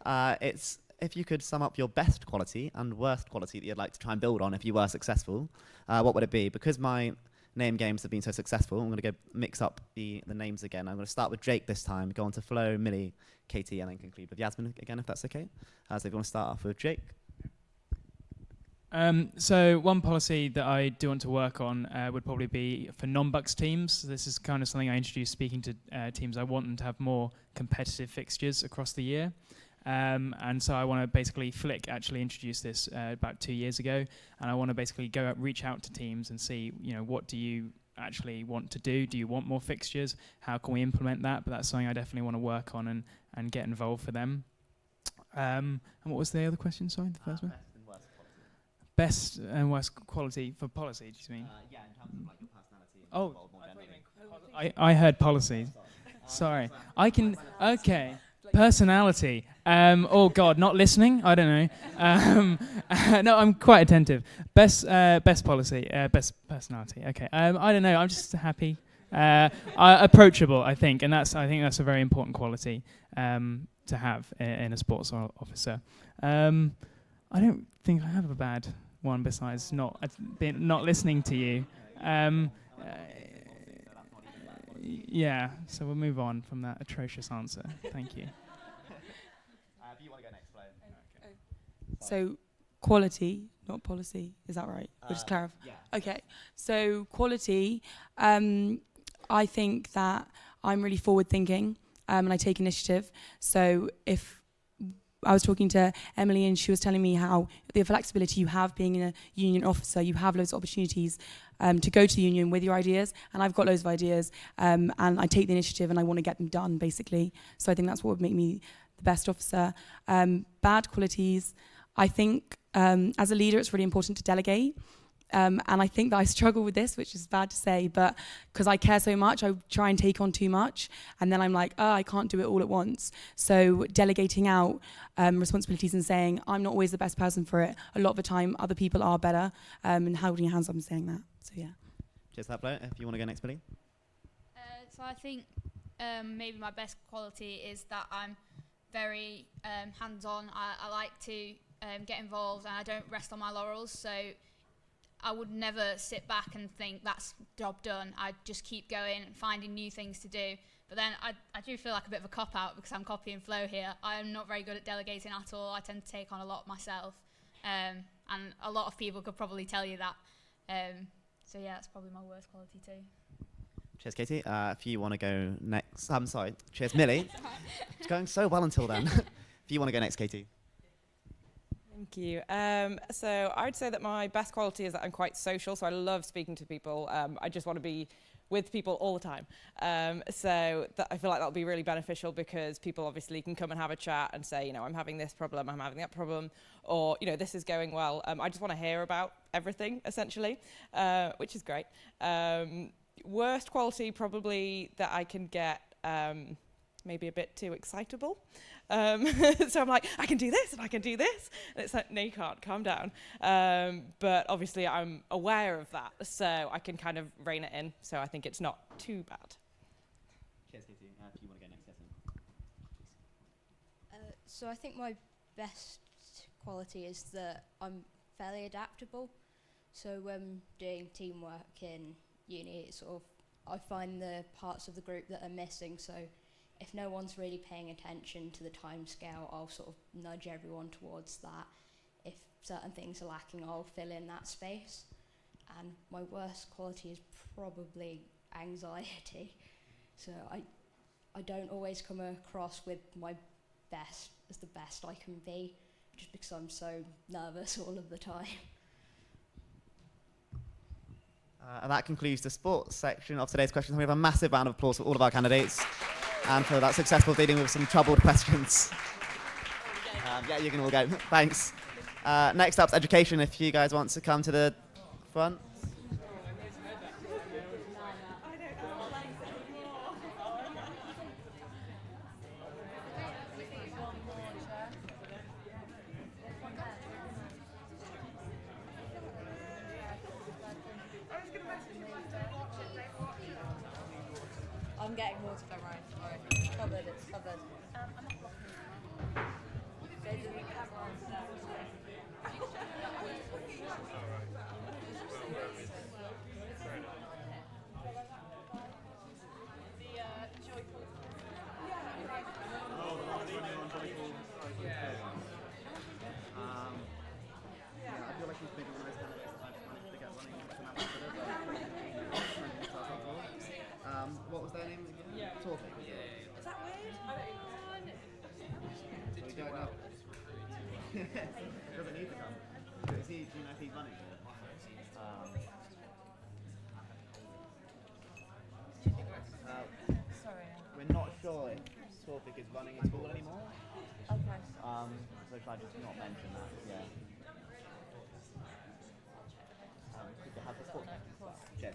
It's if you could sum up your best quality and worst quality that you'd like to try and build on if you were successful, what would it be? Because my name games have been so successful, I'm going to go mix up the names again. I'm going to start with Jake this time, go on to Flo, Millie, Katie, and then conclude with Yasmin again, if that's okay. So if you want to start off with Jake. So one policy that I do want to work on would probably be for non-Bucks teams. This is kind of something I introduced speaking to teams. I want them to have more competitive fixtures across the year. And so I want to basically, Flick actually introduced this about 2 years ago, and I want to basically reach out to teams and see, what do you actually want to do? Do you want more fixtures? How can we implement that? But that's something I definitely want to work on and get involved for them. And what was the other question? Sorry, the first one? Best and worst quality for policy, do you mean? Yeah, in terms of like your personality. And I heard policy. Sorry. Okay. Personality. Oh God, not listening? I don't know. No, I'm quite attentive. Best policy. Best personality. Okay. I don't know. I'm just happy. Approachable, I think, and I think that's a very important quality to have in a sports officer. I don't think I have a bad one besides not listening to you. Yeah, so we'll move on from that atrocious answer. Thank you. if you want to go next, Flo. So quality, not policy. Is that right? We'll just clarify. Yeah. Okay. So quality, I think that I'm really forward thinking and I take initiative. So if I was talking to Emily and she was telling me how the flexibility you have being a union officer, you have loads of opportunities to go to the union with your ideas, and I've got loads of ideas, and I take the initiative and I want to get them done, basically. So I think that's what would make me the best officer. Bad qualities, I think as a leader it's really important to delegate. And I think that I struggle with this, which is bad to say, but because I care so much, I try and take on too much, and then I'm like, oh, I can't do it all at once. So delegating out responsibilities and saying, I'm not always the best person for it. A lot of the time, other people are better, and holding your hands up and saying that. So yeah. Cheers to that, Flo. If you want to go next, Billy. So I think maybe my best quality is that I'm very hands-on. I like to get involved, and I don't rest on my laurels. So I would never sit back and think that's job done. I'd just keep going and finding new things to do. But then I do feel like a bit of a cop-out because I'm copying Flo here. I'm not very good at delegating at all. I tend to take on a lot myself. And a lot of people could probably tell you that. So yeah, that's probably my worst quality too. Cheers, Katie. If you want to go next, I'm sorry. Cheers, Millie. It's going so well until then. If you want to go next, Katie. Thank you. So I would say that my best quality is that I'm quite social, so I love speaking to people. I just want to be with people all the time. So I feel like that'll be really beneficial because people obviously can come and have a chat and say, you know, I'm having this problem, I'm having that problem, or, you know, this is going well. I just want to hear about everything, essentially, which is great. Worst quality, probably that I can get maybe a bit too excitable. So I'm like, I can do this and I can do this. And it's like, no, you can't, calm down. But obviously I'm aware of that, so I can kind of rein it in. So I think it's not too bad. Cheers, Katie. If you want to go next, Jessie. So I think my best quality is that I'm fairly adaptable. So when doing teamwork in uni, it's sort of, I find the parts of the group that are missing. So if no one's really paying attention to the time scale, I'll sort of nudge everyone towards that. If certain things are lacking, I'll fill in that space. And my worst quality is probably anxiety. So I don't always come across with my best as the best I can be, just because I'm so nervous all of the time. And that concludes the sports section of today's questions. We have a massive round of applause for all of our candidates and for that successful dealing with some troubled questions. Yeah, you can all go. Thanks. Next up's education, if you guys want to come to the front. I'm getting water, don't worry. It's covered, it's covered. What was their name again? Yeah. Torvik. Is that weird? We don't know. Doesn't need to come. Do you know if he's running? Sorry. We're not sure if Torvik is running in school anymore. Okay. So should I just not mention that? Yeah. Could you have the sport? Cheers.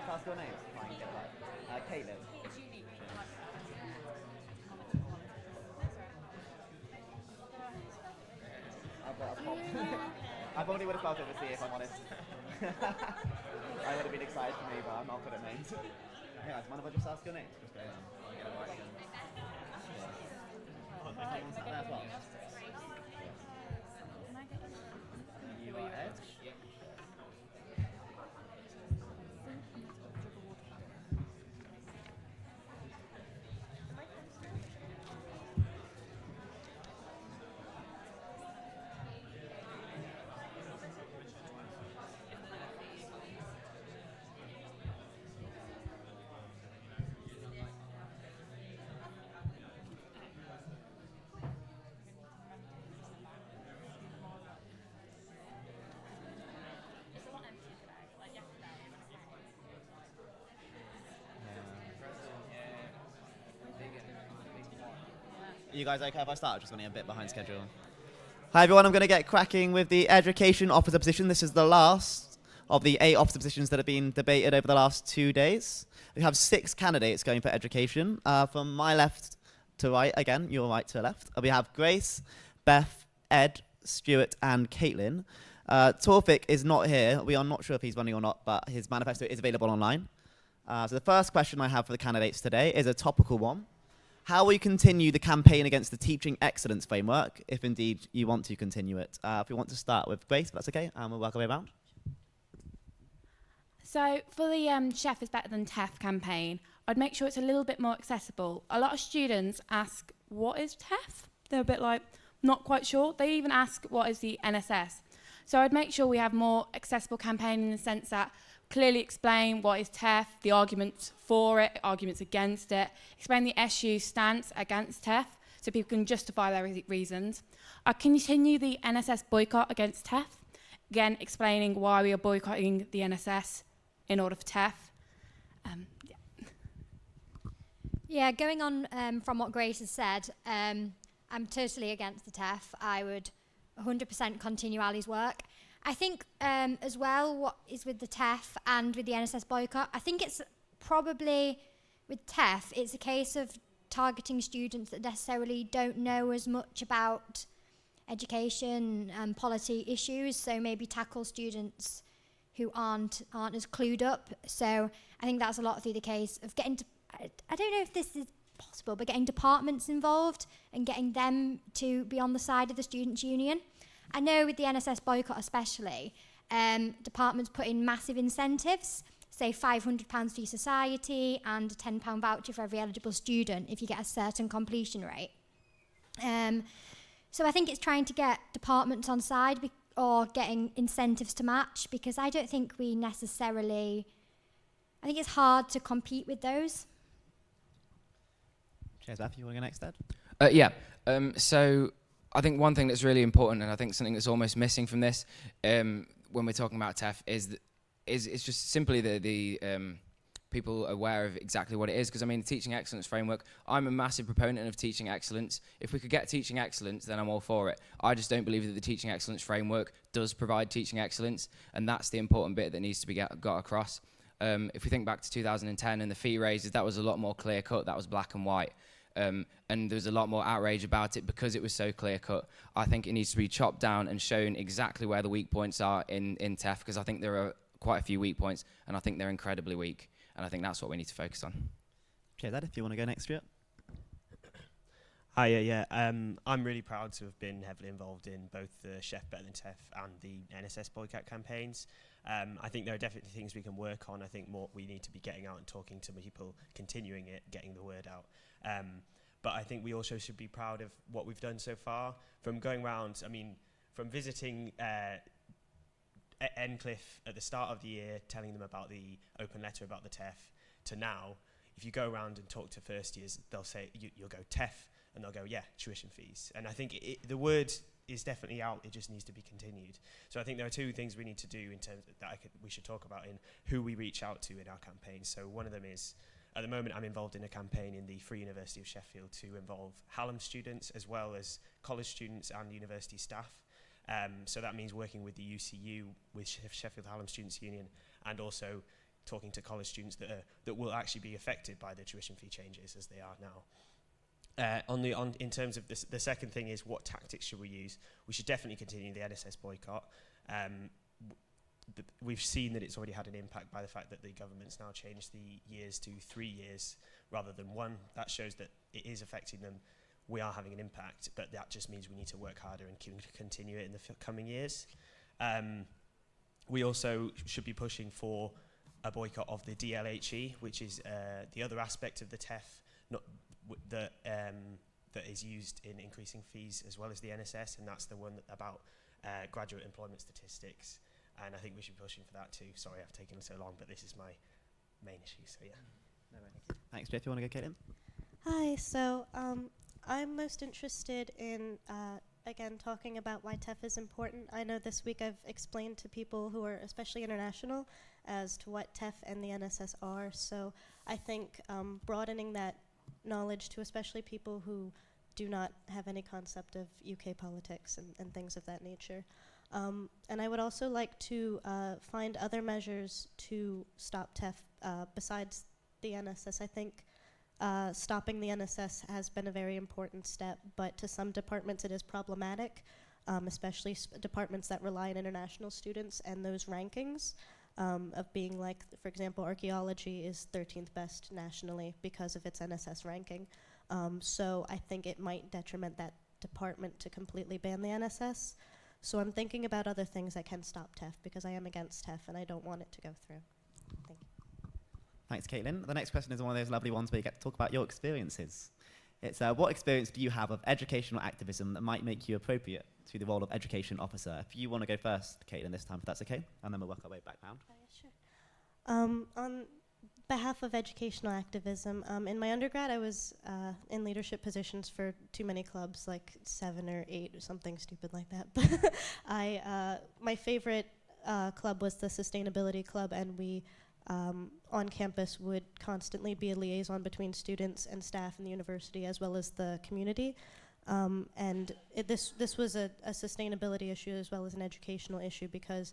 Ask your name. Try and get that. Caleb. It's unique. I probably would have felt it to see if I'm honest. I would have been excited for me, but I'm not good at names. Yeah, guys, mind if I just ask your name? Just go ahead and get it right again. Oh, there's someone sat there as well. You are Ed? Are you guys okay if I start? Just running a bit behind schedule. Hi everyone, I'm going to get cracking with the education officer position. This is the last of the 8 officer positions that have been debated over the last 2 days. We have 6 candidates going for education. From my left to right, again, your right to left, we have Grace, Beth, Ed, Stuart and Caitlin. Taufik is not here. We are not sure if he's running or not, but his manifesto is available online. So the first question I have for the candidates today is a topical one. How will you continue the campaign against the teaching excellence framework, if indeed you want to continue it? If we want to start with Grace, if that's okay, and we'll work our way around. So for the Chef is Better Than TEF campaign, I'd make sure it's a little bit more accessible. A lot of students ask, what is TEF? They're a bit like, not quite sure. They even ask, what is the NSS? So I'd make sure we have more accessible campaign in the sense that clearly explain what is TEF, the arguments for it, arguments against it, explain the SU stance against TEF so people can justify their reasons. I continue the NSS boycott against TEF, again explaining why we are boycotting the NSS in order for TEF. Yeah, going on from what Grace has said, I'm totally against the TEF. I would 100% continue Ali's work. I think as well what is with the TEF and with the NSS boycott, I think it's probably with TEF, it's a case of targeting students that necessarily don't know as much about education and policy issues, so maybe tackle students who aren't as clued up. So I think that's a lot through the case of getting to, I don't know if this is possible, but getting departments involved and getting them to be on the side of the students' union. I know with the NSS boycott especially, departments put in massive incentives, say £500 for your society and a £10 voucher for every eligible student if you get a certain completion rate. So I think it's trying to get departments on side or getting incentives to match, because I don't think we necessarily, I think it's hard to compete with those. Cheers, Beth. You want to go next, Ed? Yeah. So I think one thing that's really important, and I think something that's almost missing from this, when we're talking about TEF, is it's just simply the people aware of exactly what it is. Because I mean, the teaching excellence framework, I'm a massive proponent of teaching excellence. If we could get teaching excellence, then I'm all for it. I just don't believe that the teaching excellence framework does provide teaching excellence, and that's the important bit that needs to be got across. If we think back to 2010 and the fee raises, that was a lot more clear cut. That was black and white. And there was a lot more outrage about it because it was so clear cut. I think it needs to be chopped down and shown exactly where the weak points are in TEF, because I think there are quite a few weak points, and I think they're incredibly weak. And I think that's what we need to focus on. Cheers, Ed. If you want to go next, Stuart. Hi, yeah. I'm really proud to have been heavily involved in both the Chef Better Than TEF and the NSS boycott campaigns. I think there are definitely things we can work on. I think more we need to be getting out and talking to people, continuing it, getting the word out. But I think we also should be proud of what we've done so far. From going round, I mean, from visiting Encliffe at the start of the year, telling them about the open letter about the TEF, to now, if you go around and talk to first years, they'll say, you'll go TEF, and they'll go, yeah, tuition fees. And I think the word is definitely out, it just needs to be continued. So I think there are 2 things we need to do in terms that we should talk about in who we reach out to in our campaign. So one of them is, at the moment, I'm involved in a campaign in the Free University of Sheffield to involve Hallam students as well as college students and university staff. So that means working with the UCU, with Sheffield Hallam Students' Union, and also talking to college students that will actually be affected by the tuition fee changes as they are now. In terms of the second thing is, what tactics should we use? We should definitely continue the NSS boycott. we've seen that it's already had an impact by the fact that the government's now changed the years to 3 years rather than 1. That shows that it is affecting them. We are having an impact, but that just means we need to work harder and continue it in the coming years. We also should be pushing for a boycott of the DLHE, which is the other aspect of the TEF that is used in increasing fees, as well as the NSS, and that's the one about graduate employment statistics. And I think we should be pushing for that too. Sorry, I've taken so long, but this is my main issue. So yeah. Thanks, Jeff. You want to go, Caitlin? Hi. So I'm most interested in again talking about why TEF is important. I know this week I've explained to people who are especially international as to what TEF and the NSS are. So I think broadening that knowledge to especially people who do not have any concept of UK politics and things of that nature. And I would also like to find other measures to stop TEF besides the NSS. I think stopping the NSS has been a very important step, but to some departments it is problematic, especially departments that rely on international students and those rankings of being like, for example, archaeology is 13th best nationally because of its NSS ranking. So I think it might detriment that department to completely ban the NSS. So I'm thinking about other things that can stop TEF because I am against TEF and I don't want it to go through. Thank you. Thanks, Caitlin. The next question is one of those lovely ones where you get to talk about your experiences. It's what experience do you have of educational activism that might make you appropriate to the role of education officer? If you want to go first, Caitlin, this time, if that's okay, and then we'll work our way back round. Sure. On behalf of educational activism, in my undergrad I was in leadership positions for too many clubs, like 7 or 8 or something stupid like that. But my favorite club was the Sustainability Club, and we on campus would constantly be a liaison between students and staff in the university as well as the community. And this was a sustainability issue as well as an educational issue because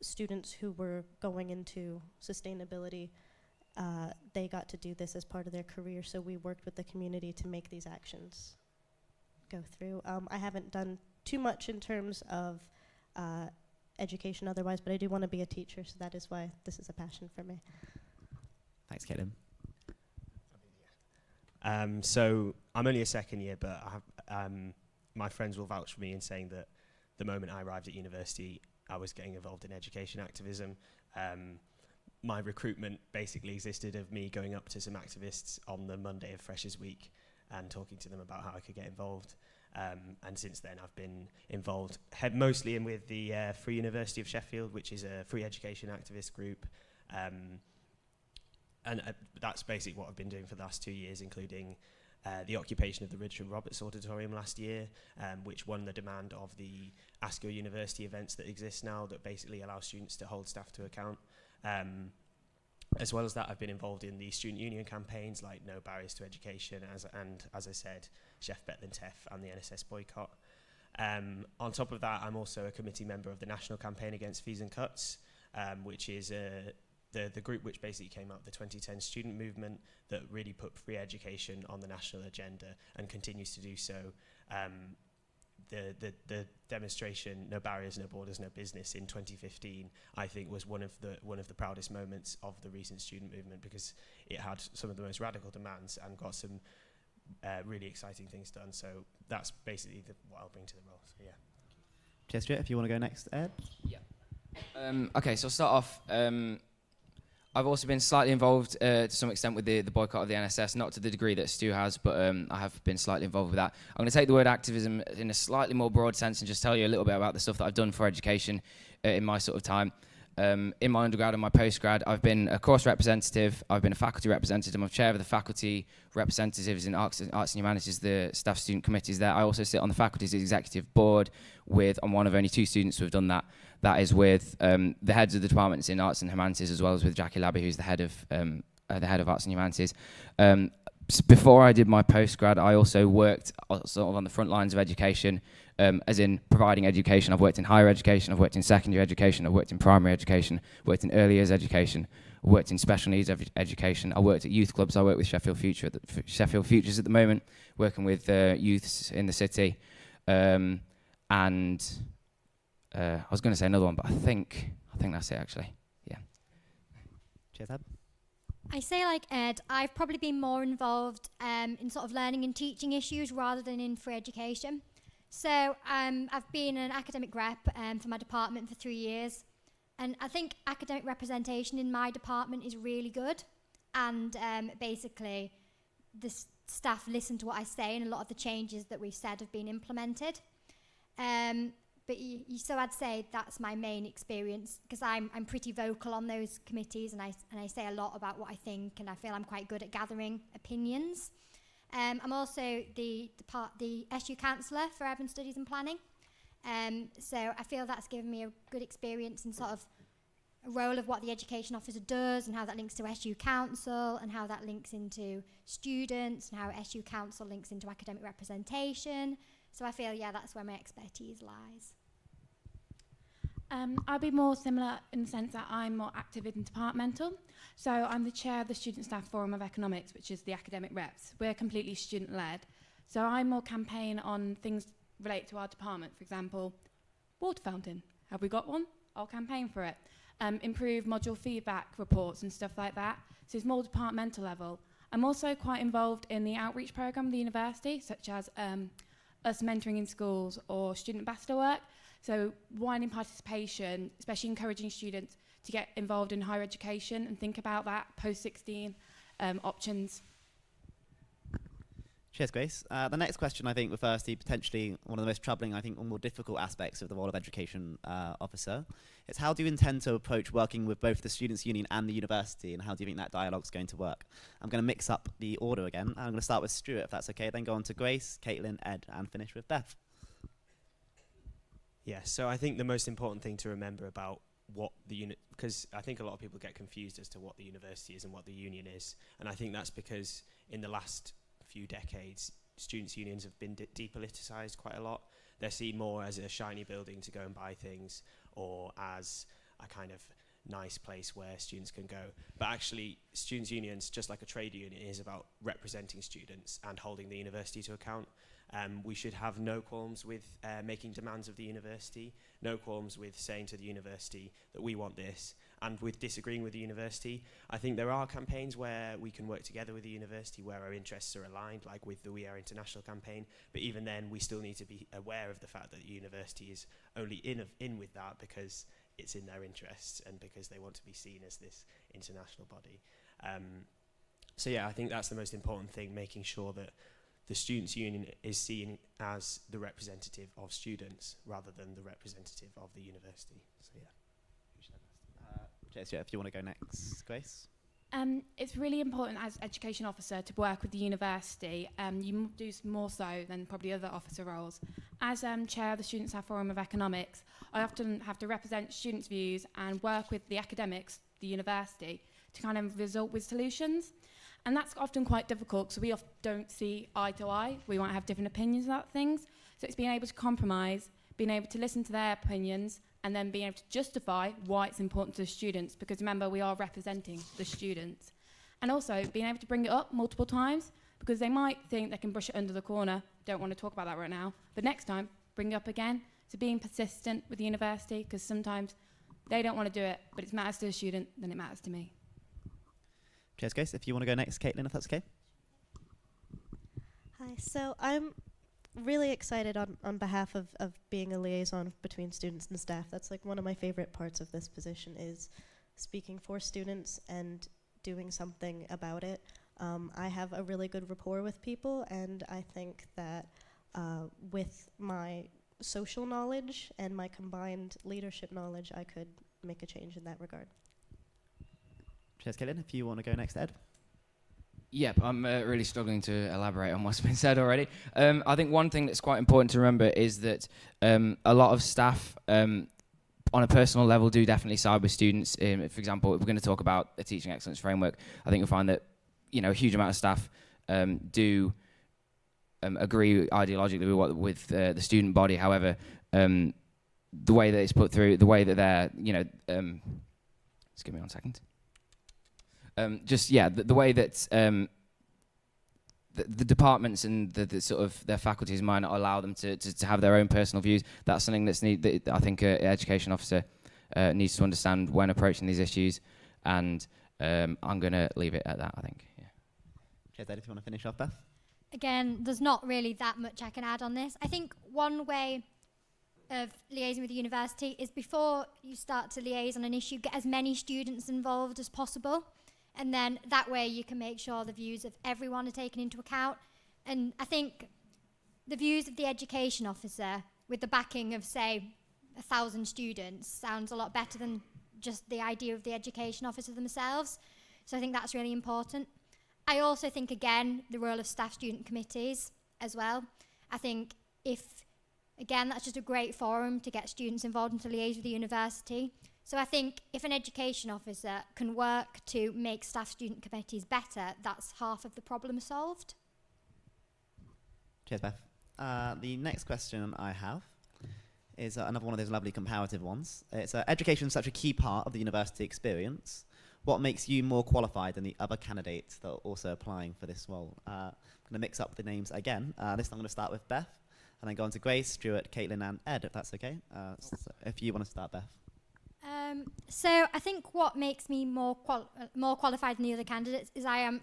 students who were going into sustainability, they got to do this as part of their career, so we worked with the community to make these actions go through. I haven't done too much in terms of education otherwise, but I do want to be a teacher, so that is why this is a passion for me. Thanks, Caitlin. So I'm only a second year, but I have, my friends will vouch for me in saying that the moment I arrived at university, I was getting involved in education activism. My recruitment basically existed of me going up to some activists on the Monday of Freshers Week and talking to them about how I could get involved. And since then, I've been involved mostly with the Free University of Sheffield, which is a free education activist group. And that's basically what I've been doing for the last 2 years, including the occupation of the Richard Roberts Auditorium last year, which won the demand of the Ask Your University events that exist now that basically allow students to hold staff to account. As well as that, I've been involved in the student union campaigns like No Barriers to Education, and as I said, Chef Better Than TEF and the NSS boycott. On top of that, I'm also a committee member of the National Campaign Against Fees and Cuts, which is the group which basically came out of the 2010 student movement that really put free education on the national agenda and continues to do so. The demonstration No Barriers, No Borders, No Business in 2015, I think was one of the proudest moments of the recent student movement because it had some of the most radical demands and got some really exciting things done. So that's basically what I'll bring to the role. So yeah. Cheers, Stuart. If you want to go next, Ed. Yeah. Okay, so I'll start off. I've also been slightly involved to some extent with the boycott of the NSS, not to the degree that Stu has, but I have been slightly involved with that. I'm going to take the word activism in a slightly more broad sense and just tell you a little bit about the stuff that I've done for education in my sort of time. In my undergrad and my postgrad, I've been a course representative, I've been a faculty representative, I'm chair of the faculty representatives in Arts and Humanities, the staff student committees there. I also sit on the faculty's executive board I'm one of only 2 students who have done that. That is with the heads of the departments in Arts and Humanities, as well as with Jackie Labby, who's the head of Arts and Humanities. Before I did my postgrad, I also worked sort of on the front lines of education, as in providing education. I've worked in higher education, I've worked in secondary education, I've worked in primary education, worked in early years education, I worked in special needs education, I worked at youth clubs, I work with Sheffield Futures at the moment, working with youths in the city, and I was going to say another one, but I think that's it actually. Yeah. Cheers, Ed. I say like Ed, I've probably been more involved in sort of learning and teaching issues rather than in free education. So I've been an academic rep for my department for 3 years, and I think academic representation in my department is really good, and basically the staff listen to what I say, and a lot of the changes that we've said have been implemented. So I'd say that's my main experience, because I'm pretty vocal on those committees, and I say a lot about what I think, and I feel I'm quite good at gathering opinions. I'm also the SU counsellor for urban studies and planning, so I feel that's given me a good experience in sort of a role of what the education officer does, and how that links to SU council, and how that links into students, and how SU council links into academic representation. So I feel, yeah, that's where my expertise lies. I'll be more similar in the sense that I'm more active in departmental. So I'm the chair of the Student Staff Forum of Economics, which is the academic reps. We're completely student-led. So I'm more campaign on things related to our department. For example, water fountain. Have we got one? I'll campaign for it. Improve module feedback reports and stuff like that. So it's more departmental level. I'm also quite involved in the outreach programme of the university, such as us mentoring in schools or student ambassador work. So widening participation, especially encouraging students to get involved in higher education and think about that post-16 options. Cheers, Grace. The next question, I think, refers to potentially one of the most troubling, I think, or more difficult aspects of the role of education officer. It's how do you intend to approach working with both the Students' Union and the university, and how do you think that dialogue is going to work? I'm going to mix up the order again. I'm going to start with Stuart, if that's okay, then go on to Grace, Caitlin, Ed, and finish with Beth. Yeah, so I think the most important thing to remember about what the unit, because I think a lot of people get confused as to what the university is and what the union is, and I think that's because in the last few decades, students' unions have been depoliticised quite a lot. They're seen more as a shiny building to go and buy things, or as a kind of nice place where students can go. But actually, students' unions, just like a trade union, is about representing students and holding the university to account. We should have no qualms with making demands of the university, no qualms with saying to the university that we want this, and with disagreeing with the university. I think there are campaigns where we can work together with the university where our interests are aligned, like with the We Are International campaign, but even then we still need to be aware of the fact that the university is only in with that because it's in their interests and because they want to be seen as this international body. So yeah, I think that's the most important thing, making sure that the Students' Union is seen as the representative of students rather than the representative of the university. So yeah. If you want to go next, Grace. It's really important as education officer to work with the university. You do more so than probably other officer roles. As chair of the Student Staff Forum of Economics, I often have to represent students' views and work with the academics, the university, to kind of result with solutions. And that's often quite difficult because we often don't see eye to eye. We might have different opinions about things. So it's being able to compromise, being able to listen to their opinions, and then being able to justify why it's important to the students, because remember, we are representing the students. And also being able to bring it up multiple times, because they might think they can brush it under the corner, don't want to talk about that right now, but next time, bring it up again. So being persistent with the university, because sometimes they don't want to do it, but it matters to the student, then it matters to me. Cheers, Grace. If you want to go next, Caitlin, if that's okay. Hi, so I'm really excited on behalf of being a liaison between students and staff. That's like one of my favorite parts of this position, is speaking for students and doing something about it. I have a really good rapport with people, and I think that with my social knowledge and my combined leadership knowledge, I could make a change in that regard. Cheers, Caitlin. If you want to go next, Ed. Yep, I'm really struggling to elaborate on what's been said already. I think one thing that's quite important to remember is that a lot of staff on a personal level do definitely side with students. For example, if we're going to talk about a teaching excellence framework, I think you'll find that a huge amount of staff do agree ideologically with the student body. However, the way that it's put through, the way that they're, just give me 1 second. The way that the departments and the sort of their faculties might not allow them to have their own personal views. That's something that I think an education officer needs to understand when approaching these issues, and I'm going to leave it at that, I think. Yeah. Cheers, Ed, if you want to finish off, Beth. Again, there's not really that much I can add on this. I think one way of liaising with the university is before you start to liaise on an issue, get as many students involved as possible. And then that way you can make sure the views of everyone are taken into account. And I think the views of the education officer with the backing of, say, 1,000 students sounds a lot better than just the idea of the education officer themselves. So I think that's really important. I also think, again, the role of staff-student committees as well. I think again, that's just a great forum to get students involved and to liaise with the university. So I think if an education officer can work to make staff-student committees better, that's half of the problem solved. Cheers, Beth. The next question I have is another one of those lovely comparative ones. It's education is such a key part of the university experience. What makes you more qualified than the other candidates that are also applying for this role? I'm going to mix up the names again. This time I'm going to start with Beth, and then go on to Grace, Stuart, Caitlin, and Ed, if that's okay. So if you want to start, Beth. So I think what makes me more qualified than the other candidates is I am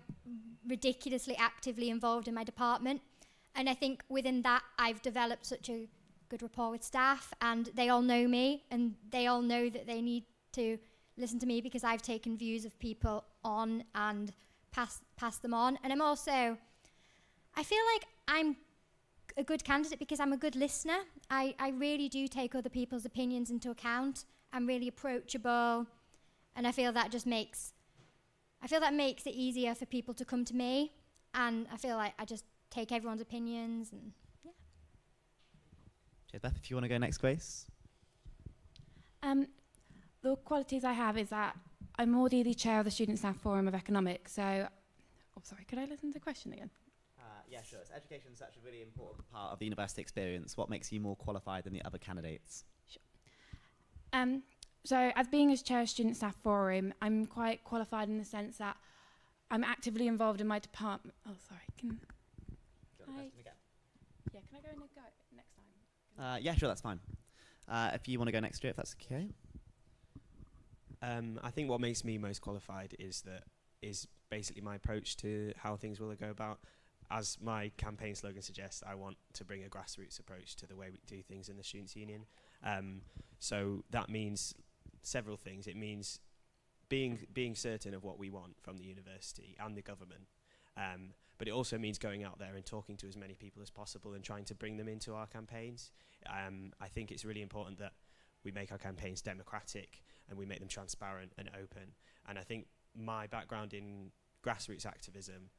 ridiculously actively involved in my department. And I think within that, I've developed such a good rapport with staff, and they all know me, and they all know that they need to listen to me because I've taken views of people on and pass them on. And I feel like I'm a good candidate because I'm a good listener. I really do take other people's opinions into account. I'm really approachable, and I feel that makes it easier for people to come to me, and I feel like I just take everyone's opinions, and yeah. Cheers, Beth. If you want to go next, Grace. The qualities I have is that I'm already the chair of the Student Staff Forum of Economics, so... Oh, sorry, could I listen to the question again? Yeah, sure. So education is such a really important part of the university experience. What makes you more qualified than the other candidates? So as being as chair of Student Staff Forum, I'm quite qualified in the sense that I'm actively involved in my department. Oh, sorry. Can I go next time? Yeah, sure, that's fine. If you want to go next year, if that's okay. I think what makes me most qualified is basically my approach to how things will go about. As my campaign slogan suggests, I want to bring a grassroots approach to the way we do things in the Students' Union. So that means several things. It means being certain of what we want from the university and the government. But it also means going out there and talking to as many people as possible and trying to bring them into our campaigns. I think it's really important that we make our campaigns democratic and we make them transparent and open. And I think my background in grassroots activism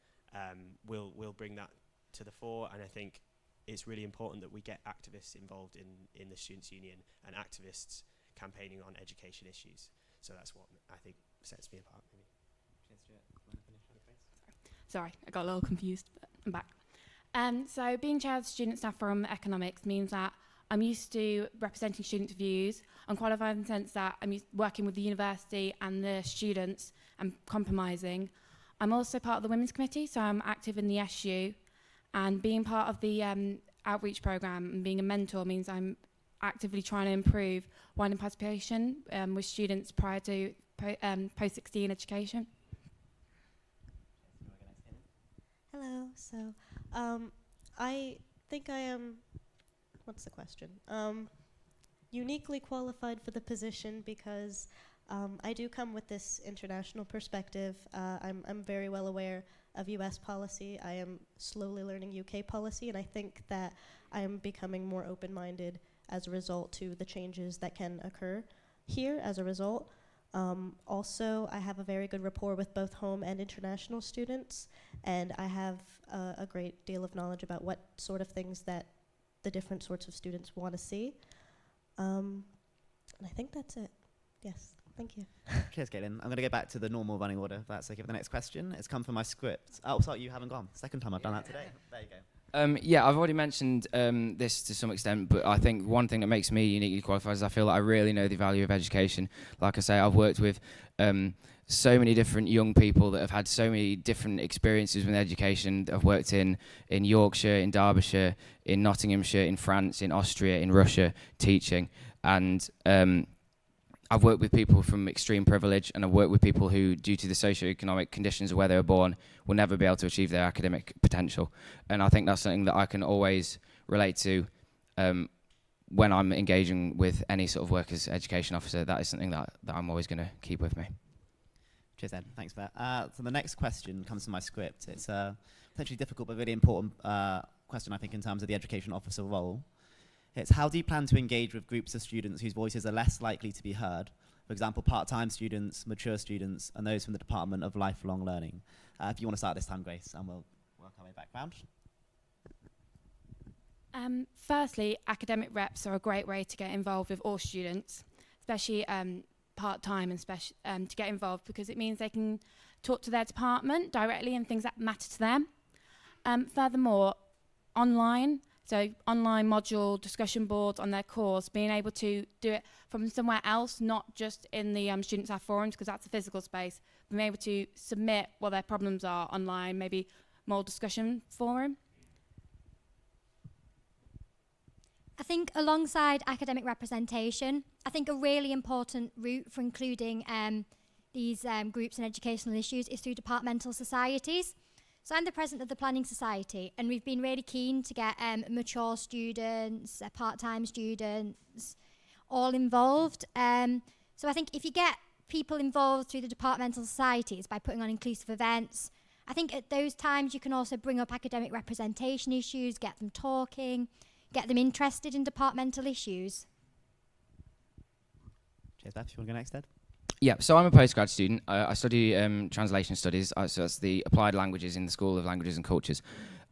will bring that to the fore. And I think it's really important that we get activists involved in the Students' Union and activists campaigning on education issues. So that's what I think sets me apart. Maybe. Sorry, I got a little confused, but I'm back. So being chair of the Student Staff Forum Economics means that I'm used to representing students' views. I'm qualified in the sense that I'm working with the university and the students and compromising. I'm also part of the Women's Committee, so I'm active in the SU. And being part of the outreach programme and being a mentor means I'm actively trying to improve widening participation with students prior to post-16 education. Hello. So I think I am, what's the question? Uniquely qualified for the position because I do come with this international perspective. I'm very well aware of US policy. I am slowly learning UK policy, and I think that I am becoming more open-minded as a result to the changes that can occur here as a result. Also, I have a very good rapport with both home and international students, and I have a great deal of knowledge about what sort of things that the different sorts of students want to see. And I think that's it. Yes. Thank you. Cheers, Caitlin. I'm going to go back to the normal running order, if that's okay for the next question. It's come from my script. Oh, sorry, you haven't gone. Second time I've done that today. There you go. Yeah, I've already mentioned this to some extent, but I think one thing that makes me uniquely qualified is I feel that I really know the value of education. Like I say, I've worked with so many different young people that have had so many different experiences with education. I've worked in Yorkshire, in Derbyshire, in Nottinghamshire, in France, in Austria, in Russia, teaching. And I've worked with people from extreme privilege, and I've worked with people who, due to the socio-economic conditions of where they were born, will never be able to achieve their academic potential. And I think that's something that I can always relate to when I'm engaging with any sort of work as education officer. That is something that I'm always going to keep with me. Cheers, Ed. Thanks for that. So the next question comes from my script. It's a potentially difficult but really important question, I think, in terms of the education officer role. It's how do you plan to engage with groups of students whose voices are less likely to be heard? For example, part-time students, mature students, and those from the Department of Lifelong Learning. If you want to start this time, Grace, and we'll work our way back round. Firstly, academic reps are a great way to get involved with all students, especially part-time and to get involved, because it means they can talk to their department directly and things that matter to them. Furthermore, online module discussion boards on their course, being able to do it from somewhere else, not just in the student staff forums, because that's a physical space, being able to submit what their problems are online, maybe more discussion forum. I think alongside academic representation, I think a really important route for including these groups and educational issues is through departmental societies. So I'm the president of the Planning Society, and we've been really keen to get mature students, part-time students, all involved. So I think if you get people involved through the departmental societies by putting on inclusive events, I think at those times you can also bring up academic representation issues, get them talking, get them interested in departmental issues. Cheers, Beth. You want to go next, Ed? Yeah, so I'm a postgrad student. I study translation studies, so that's the applied languages in the School of Languages and Cultures.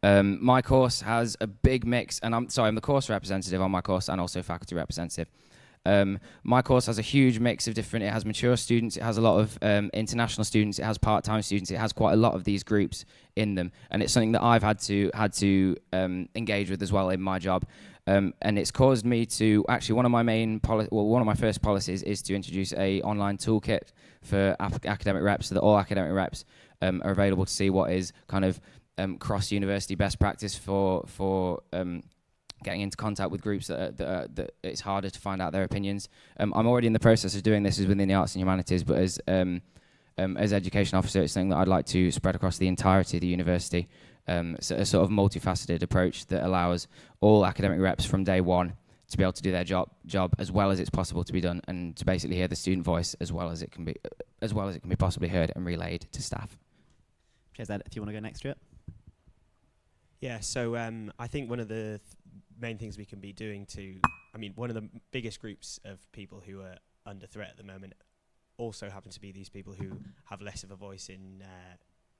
My course has a big mix, and I'm the course representative on my course and also faculty representative. My course has a huge mix of different, it has mature students, it has a lot of international students, it has part-time students, it has quite a lot of these groups in them, and it's something that I've had to engage with as well in my job. And it's caused me to actually one of my first policies is to introduce a online toolkit for academic reps, so that all academic reps are available to see what is kind of cross-university best practice for getting into contact with groups that it's harder to find out their opinions. I'm already in the process of doing this within the arts and humanities, but as education officer, it's something that I'd like to spread across the entirety of the university. So a sort of multifaceted approach that allows all academic reps from day one to be able to do their job as well as it's possible to be done, and to basically hear the student voice as well as it can be possibly heard and relayed to staff. Cheers, Ed. If you want to go next, Stuart. Yeah, so I think one of the main things we can be doing one of the biggest groups of people who are under threat at the moment also happen to be these people who have less of a voice in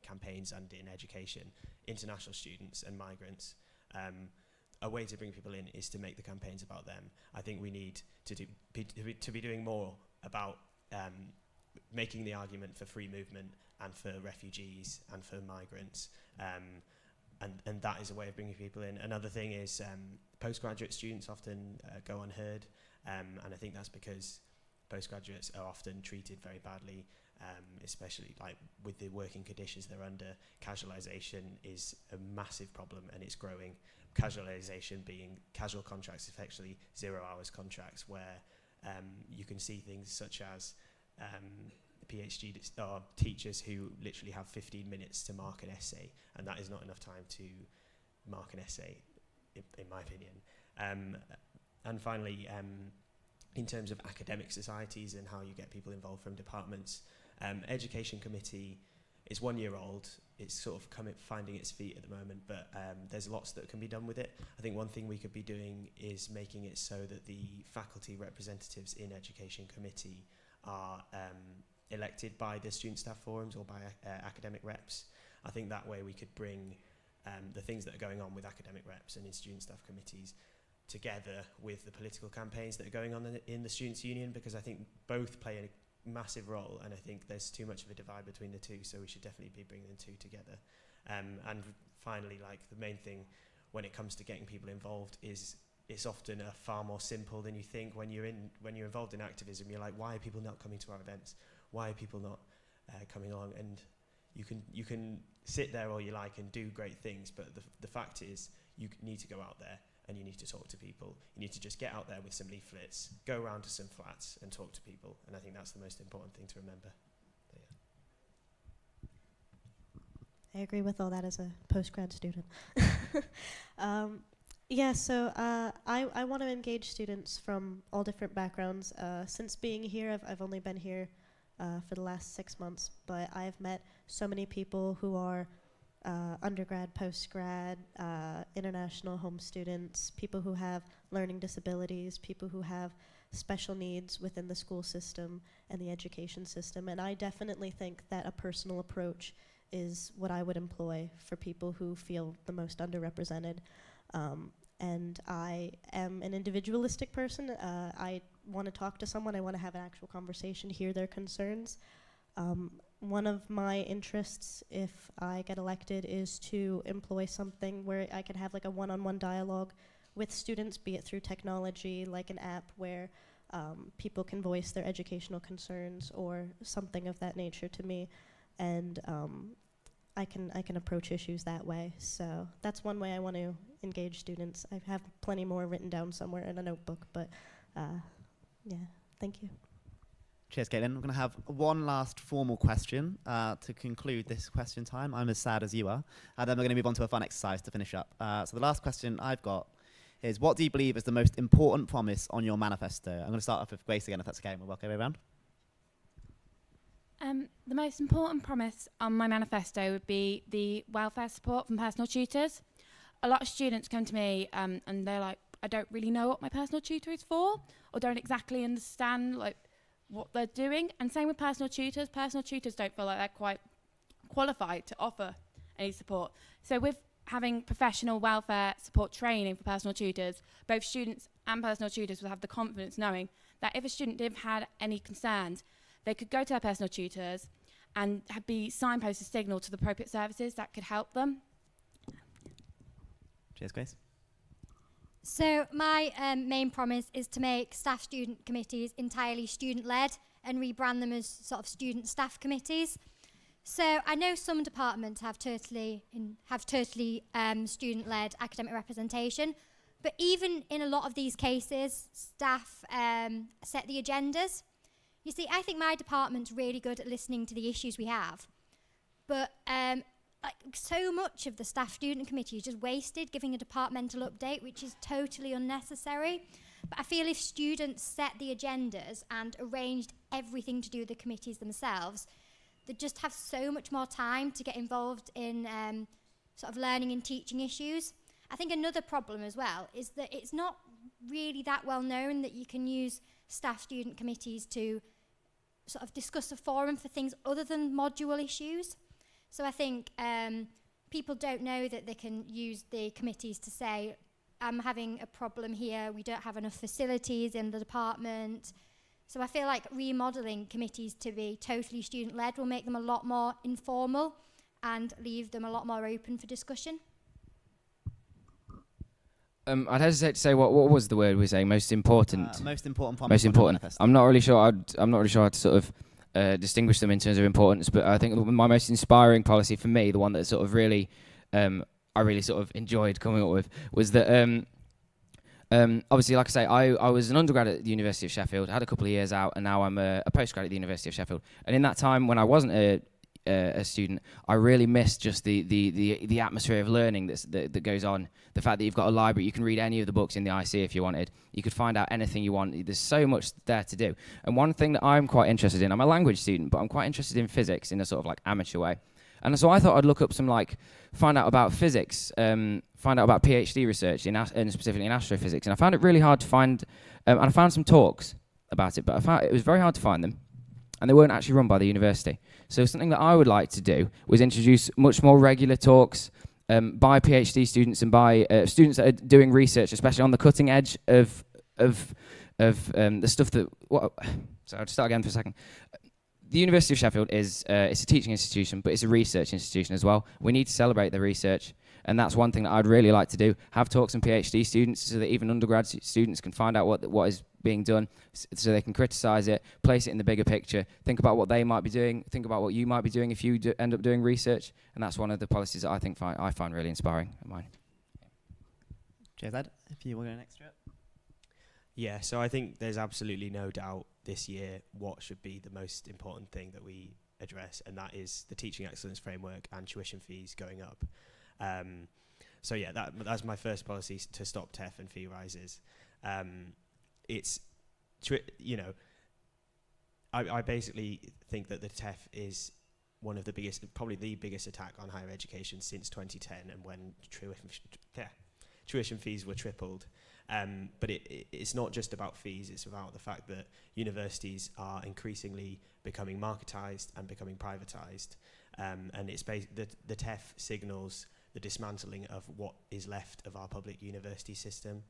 campaigns and in education, international students and migrants. A way to bring people in is to make the campaigns about them. I think we need to be doing more about making the argument for free movement and for refugees and for migrants. And that is a way of bringing people in. Another thing is postgraduate students often go unheard, and I think that's because postgraduates are often treated very badly, especially like with the working conditions they're under. Casualisation is a massive problem, and it's growing. Casualisation being casual contracts, effectively 0 hours contracts, where you can see things such as PhD or teachers who literally have 15 minutes to mark an essay, and that is not enough time to mark an essay, in my opinion. And finally, in terms of academic societies and how you get people involved from departments, Education Committee is 1 year old. It's sort of finding its feet at the moment, but there's lots that can be done with it. I think one thing we could be doing is making it so that the faculty representatives in Education Committee are elected by the student staff forums or by academic reps. I think that way we could bring the things that are going on with academic reps and in student staff committees together with the political campaigns that are going on in the Students' Union, because I think both play a massive role, and I think there's too much of a divide between the two, so we should definitely be bringing the two together. And finally, like the main thing when it comes to getting people involved is often far more simple than you think. When you're involved in activism, you're like, why are people not coming to our events? Why are people not coming along? And you can sit there all you like and do great things, but the fact is you need to go out there and you need to talk to people. You need to just get out there with some leaflets, go around to some flats and talk to people. And I think that's the most important thing to remember. I agree with all that as a post-grad student. So I want to engage students from all different backgrounds. Since being here, I've only been here for the last 6 months, but I've met so many people who are undergrad, post-grad, international home students, people who have learning disabilities, people who have special needs within the school system and the education system. And I definitely think that a personal approach is what I would employ for people who feel the most underrepresented. And I am an individualistic person. I want to talk to someone. I want to have an actual conversation, hear their concerns. One of my interests, if I get elected, is to employ something where I can have like a one-on-one dialogue with students, be it through technology, like an app where people can voice their educational concerns or something of that nature to me. And I can approach issues that way. So that's one way I want to engage students. I have plenty more written down somewhere in a notebook, but yeah, thank you. Cheers, Caitlin. We're going to have one last formal question to conclude this question time. I'm as sad as you are. And then we're going to move on to a fun exercise to finish up. So the last question I've got is, what do you believe is the most important promise on your manifesto? I'm going to start off with Grace again, if that's okay, and we'll work our way around. The most important promise on my manifesto would be the welfare support from personal tutors. A lot of students come to me and they're like, I don't really know what my personal tutor is for, or don't exactly understand like what they're doing. And same with personal tutors. Personal tutors don't feel like they're quite qualified to offer any support. So with having professional welfare support training for personal tutors, both students and personal tutors will have the confidence knowing that if a student did have any concerns, they could go to their personal tutors and be signposted signal to the appropriate services that could help them. Cheers, Grace. So my main promise is to make staff-student committees entirely student-led and rebrand them as sort of student-staff committees. So I know some departments have totally student-led academic representation, but even in a lot of these cases, staff set the agendas. You see, I think my department's really good at listening to the issues we have, but so much of the staff-student committee is just wasted giving a departmental update, which is totally unnecessary. But I feel if students set the agendas and arranged everything to do with the committees themselves, they'd just have so much more time to get involved in sort of learning and teaching issues. I think another problem as well is that it's not really that well known that you can use staff-student committees to sort of discuss a forum for things other than module issues. So I think people don't know that they can use the committees to say, I'm having a problem here, we don't have enough facilities in the department. So I feel like remodelling committees to be totally student-led will make them a lot more informal and leave them a lot more open for discussion. I'd hesitate to say what was the word we were saying. Most important. Most important promise. Most important. I'm not really sure. I'm not really sure how to sort of distinguish them in terms of importance. But I think my most inspiring policy for me, the one that sort of really, I really sort of enjoyed coming up with, was that. Obviously, like I say, I was an undergrad at the University of Sheffield. I had a couple of years out, and now I'm a postgrad at the University of Sheffield. And in that time, when I wasn't a student, I really missed just the atmosphere of learning that goes on. The fact that you've got a library, you can read any of the books in the IC if you wanted. You could find out anything you want. There's so much there to do. And one thing that I'm quite interested in, I'm a language student, but I'm quite interested in physics in a sort of like amateur way. And so I thought I'd look up some find out about physics, find out about PhD research and specifically in astrophysics. And I found it really hard to find, and I found some talks about it, but I found it was very hard to find them. And they weren't actually run by the university. So something that I would like to do was introduce much more regular talks by PhD students and by students that are doing research, especially on the cutting edge of the stuff that... So I'll just start again for a second. The University of Sheffield is it's a teaching institution, but it's a research institution as well. We need to celebrate the research. And that's one thing that I'd really like to do, have talks and PhD students so that even undergrad students can find out what is being done, so they can criticize it, place it in the bigger picture, think about what they might be doing, think about what you might be doing if you end up doing research. And that's one of the policies that I find really inspiring of mine. Cheers, Ed. If you want to go next to it. Yeah, so I think there's absolutely no doubt this year what should be the most important thing that we address, and that is the teaching excellence framework and tuition fees going up. So yeah, that's my first policy, to stop TEF and fee rises. I basically think that the TEF is one of the biggest, probably the biggest attack on higher education since 2010, and when tuition fees were tripled. But it's not just about fees, it's about the fact that universities are increasingly becoming marketized and becoming privatized. And it's the TEF signals the dismantling of what is left of our public university system.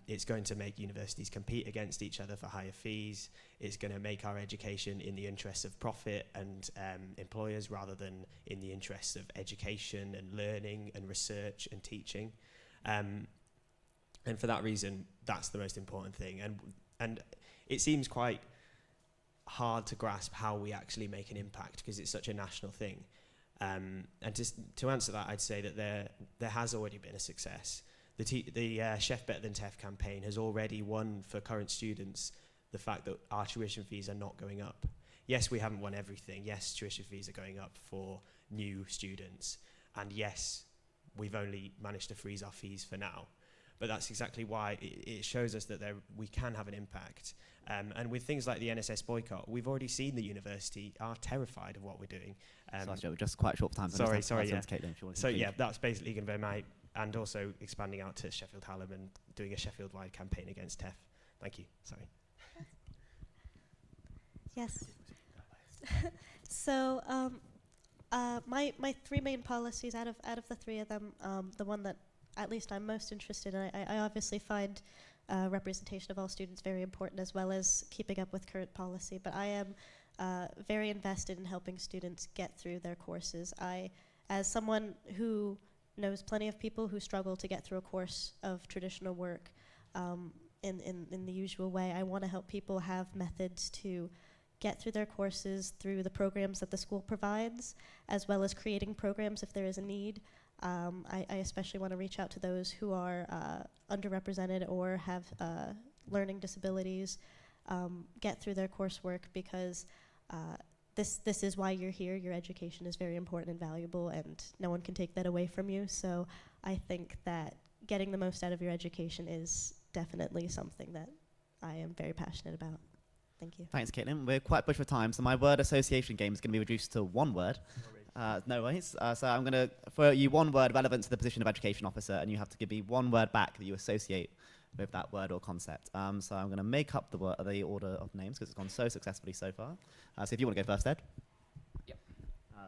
It's going to make universities compete against each other for higher fees. It's going to make our education in the interests of profit and employers rather than in the interests of education and learning and research and teaching. And for that reason, that's the most important thing. And it seems quite hard to grasp how we actually make an impact because it's such a national thing. And to answer that, I'd say that there has already been a success. The Chef Better Than TEF campaign has already won for current students the fact that our tuition fees are not going up. Yes, we haven't won everything. Yes, tuition fees are going up for new students. And yes, we've only managed to freeze our fees for now. But that's exactly why it shows us that we can have an impact. And with things like the NSS boycott, we've already seen the university are terrified of what we're doing. Sorry, just quite a short time. Sorry, yeah. Caitlin, So yeah, that's basically going to be my, and also expanding out to Sheffield Hallam and doing a Sheffield-wide campaign against TEF. Thank you. Sorry. Yes. So my three main policies, out of the three of them, the one that at least I'm most interested in, I obviously find representation of all students very important, as well as keeping up with current policy, but I am very invested in helping students get through their courses. As someone who knows plenty of people who struggle to get through a course of traditional work in the usual way, I want to help people have methods to get through their courses through the programs that the school provides, as well as creating programs if there is a need. I especially want to reach out to those who are underrepresented or have learning disabilities, get through their coursework, because this is why you're here. Your education is very important and valuable, and no one can take that away from you. So I think that getting the most out of your education is definitely something that I am very passionate about. Thank you. Thanks, Caitlin. We're quite pushed for time, so my word association game is going to be reduced to one word. No worries. So I'm going to throw you one word relevant to the position of education officer, and you have to give me one word back that you associate with that word or concept. So I'm going to make up the order of names because it's gone so successfully so far. So if you want to go first, Ed. Yep.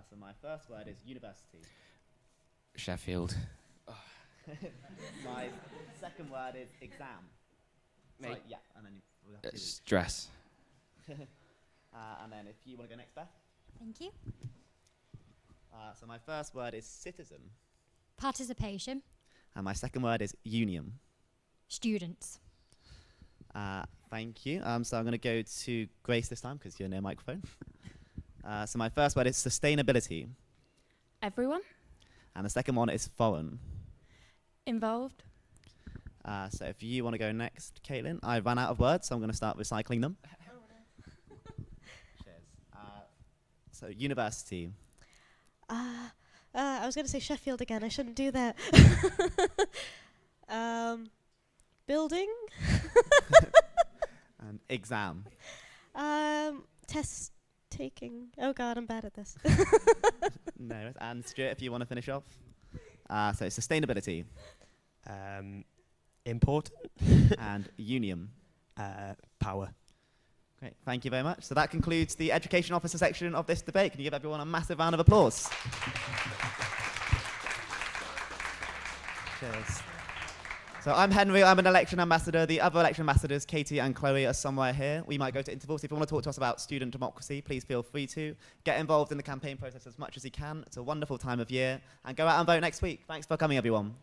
So my first word is university. Sheffield. My second word is exam. Sorry, yeah, and then we'll have to stress. And then if you want to go next, Beth. Thank you. So my first word is citizen. Participation. And my second word is union. Students. Thank you. So I'm going to go to Grace this time because you're near microphone. So my first word is sustainability. Everyone. And the second one is foreign. Involved. So if you want to go next, Caitlin. I ran out of words, so I'm going to start recycling them. Cheers. So university. I was going to say Sheffield again. I shouldn't do that. Building. And exam. Test taking. Oh God, I'm bad at this. No. And Stuart, if you want to finish off. So sustainability. Important. And union. Power. Great, thank you very much. So that concludes the education officer section of this debate. Can you give everyone a massive round of applause? Cheers. So I'm Henry, I'm an election ambassador. The other election ambassadors, Katie and Chloe, are somewhere here. We might go to intervals. If you want to talk to us about student democracy, please feel free to. Get involved in the campaign process as much as you can. It's a wonderful time of year. And go out and vote next week. Thanks for coming, everyone.